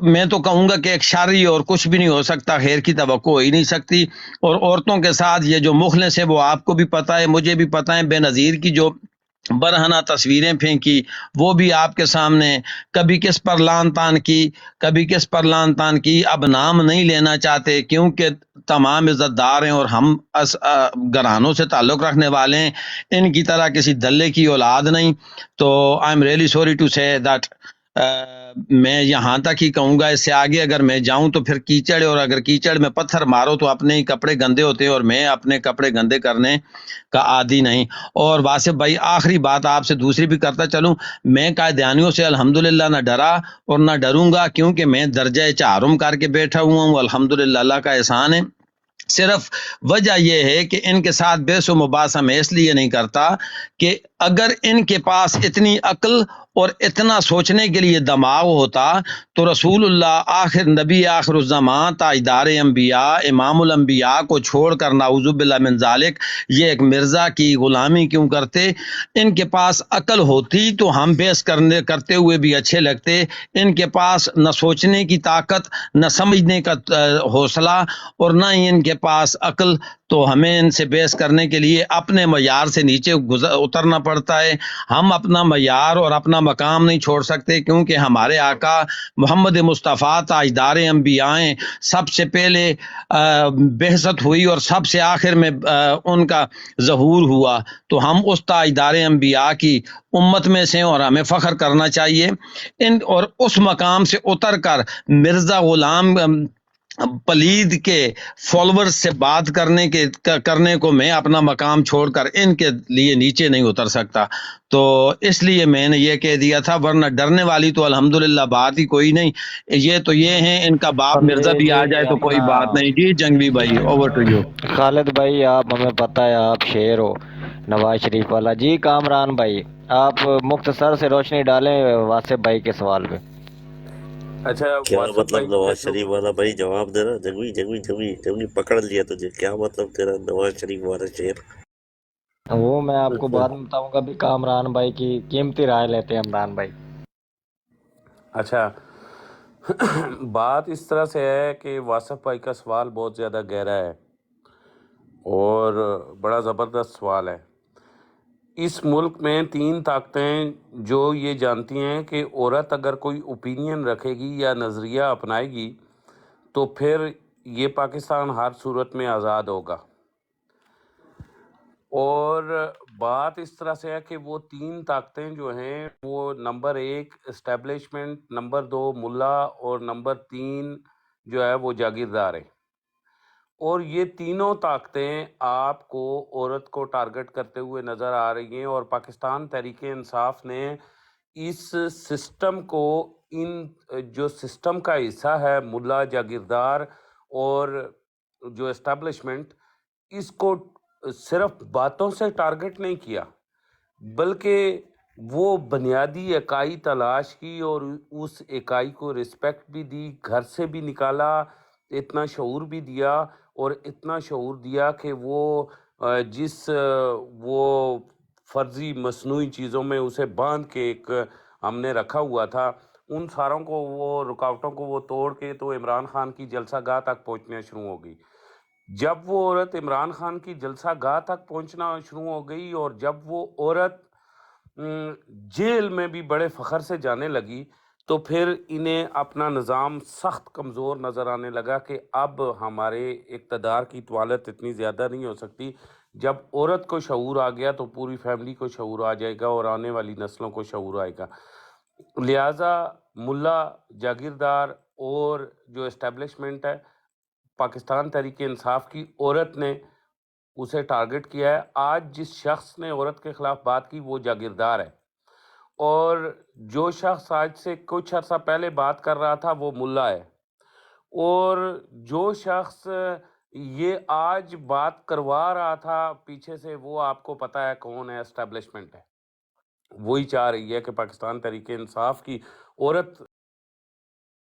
میں تو کہوں گا کہ ایک شرعی اور کچھ بھی نہیں ہو سکتا، خیر کی توقع ہو ہی نہیں سکتی۔ اور عورتوں کے ساتھ یہ جو مخلص ہے وہ آپ کو بھی پتہ ہے، مجھے بھی پتہ ہے، بے نظیر کی جو برہنہ تصویریں پھینکی وہ بھی آپ کے سامنے، کبھی کس پر لان تان کی، کبھی کس پر لان تان کی۔ اب نام نہیں لینا چاہتے کیونکہ تمام عزت دار ہیں اور ہم گھرانوں سے تعلق رکھنے والے ہیں، ان کی طرح کسی دلے کی اولاد نہیں۔ تو I am really sorry to say that میں یہاں تک ہی کہوں گا، اس سے آگے اگر میں جاؤں تو پھر کیچڑ، اور اگر کیچڑ میں پتھر مارو تو اپنے ہی کپڑے گندے ہوتے ہیں، اور میں اپنے کپڑے گندے کرنے کا عادی نہیں۔ اور واصف بھائی آخری بات آپ سے دوسری بھی کرتا چلوں، میں قائدیانیوں سے الحمدللہ نہ ڈرا اور نہ ڈروں گا، کیونکہ میں درجہ چہارم کر کے بیٹھا ہوا ہوں، الحمدللہ اللہ کا احسان ہے۔ صرف وجہ یہ ہے کہ ان کے ساتھ بحث و مباحثہ میں اس لیے نہیں کرتا کہ اگر ان کے پاس اتنی عقل اور اتنا سوچنے کے لیے دماغ ہوتا تو رسول اللہ آخر نبی آخر الزمان تاجدار انبیاء امام الانبیاء کو چھوڑ کر نعوذ باللہ من ذالک یہ ایک مرزا کی غلامی کیوں کرتے؟ ان کے پاس عقل ہوتی تو ہم بحث کرتے ہوئے بھی اچھے لگتے۔ ان کے پاس نہ سوچنے کی طاقت، نہ سمجھنے کا حوصلہ، اور نہ ہی ان کے پاس عقل، تو ہمیں ان سے بحث کرنے کے لیے اپنے معیار سے نیچے اترنا پڑتا ہے۔ ہم اپنا معیار اور اپنا مقام نہیں چھوڑ سکتے، کیونکہ ہمارے آقا محمد مصطفیٰ تاجدار انبیاء ہیں، سب سے پہلے بعثت ہوئی اور سب سے آخر میں ان کا ظہور ہوا، تو ہم اس تاجدار انبیاء کی امت میں سے، اور ہمیں فخر کرنا چاہیے۔ اور اس مقام سے اتر کر مرزا غلام پلید کے فالورز سے بات کرنے کو میں اپنا مقام چھوڑ کر ان کے لیے نیچے نہیں اتر سکتا۔ تو اس لیے میں نے یہ کہہ دیا تھا، ورنہ ڈرنے والی تو الحمدللہ بات ہی کوئی نہیں۔ یہ تو یہ ہیں، ان کا باپ مرزا بھی آ جائے تو کوئی بات نہیں۔ جی جنگوی بھائی اوور ٹو یو۔ خالد بھائی آپ ہمیں پتہ ہے آپ شیر ہو نواز شریف والا۔ جی کامران بھائی آپ مختصر سے روشنی ڈالیں واصف بھائی کے سوال پہ۔ اچھا کیا واصف مطلب بھائی نواز شریف والا بھائی جواب دینا؟ جگوی پکڑ لیا تجھے، کیا مطلب تیرا نواز شریف والا شعر؟ وہ میں آپ کو بعد میں بتاؤں گا، بھی کامران بھائی کی قیمتی رائے لیتے ہیں عمران بھائی۔ اچھا بات اس طرح سے ہے کہ واصف بھائی کا سوال بہت زیادہ گہرا ہے اور بڑا زبردست سوال ہے۔ اس ملک میں 3 طاقتیں جو یہ جانتی ہیں کہ عورت اگر کوئی اوپینین رکھے گی یا نظریہ اپنائے گی تو پھر یہ پاکستان ہر صورت میں آزاد ہوگا۔ اور بات اس طرح سے ہے کہ وہ 3 طاقتیں جو ہیں وہ نمبر 1 اسٹیبلشمنٹ، نمبر 2 ملا، اور نمبر 3 جو ہے وہ جاگیردار ہیں۔ اور یہ تینوں طاقتیں آپ کو عورت کو ٹارگٹ کرتے ہوئے نظر آ رہی ہیں، اور پاکستان تحریک انصاف نے اس سسٹم کو، ان جو سسٹم کا حصہ ہے ملا، جاگیردار اور جو اسٹیبلشمنٹ، اس کو صرف باتوں سے ٹارگٹ نہیں کیا بلکہ وہ بنیادی اکائی تلاش کی اور اس اکائی کو رسپیکٹ بھی دی، گھر سے بھی نکالا، اتنا شعور بھی دیا، اور اتنا شعور دیا کہ وہ وہ فرضی مصنوعی چیزوں میں اسے باندھ کے ایک ہم نے رکھا ہوا تھا، ان ساروں کو وہ رکاوٹوں کو وہ توڑ کے تو عمران خان کی جلسہ گاہ تک پہنچنا شروع ہو گئی۔ جب وہ عورت عمران خان کی جلسہ گاہ تک پہنچنا شروع ہو گئی اور جب وہ عورت جیل میں بھی بڑے فخر سے جانے لگی تو پھر انہیں اپنا نظام سخت کمزور نظر آنے لگا کہ اب ہمارے اقتدار کی طوالت اتنی زیادہ نہیں ہو سکتی۔ جب عورت کو شعور آ گیا تو پوری فیملی کو شعور آ جائے گا اور آنے والی نسلوں کو شعور آئے گا۔ لہٰذا ملا جاگیردار اور جو اسٹیبلشمنٹ ہے پاکستان تحریک انصاف کی، عورت نے اسے ٹارگٹ کیا ہے۔ آج جس شخص نے عورت کے خلاف بات کی وہ جاگیردار ہے، اور جو شخص آج سے کچھ عرصہ پہلے بات کر رہا تھا وہ ملا ہے، اور جو شخص یہ آج بات کروا رہا تھا پیچھے سے وہ آپ کو پتہ ہے کون ہے، اسٹیبلشمنٹ ہے۔ وہی چاہ رہی ہے کہ پاکستان تحریک انصاف کی عورت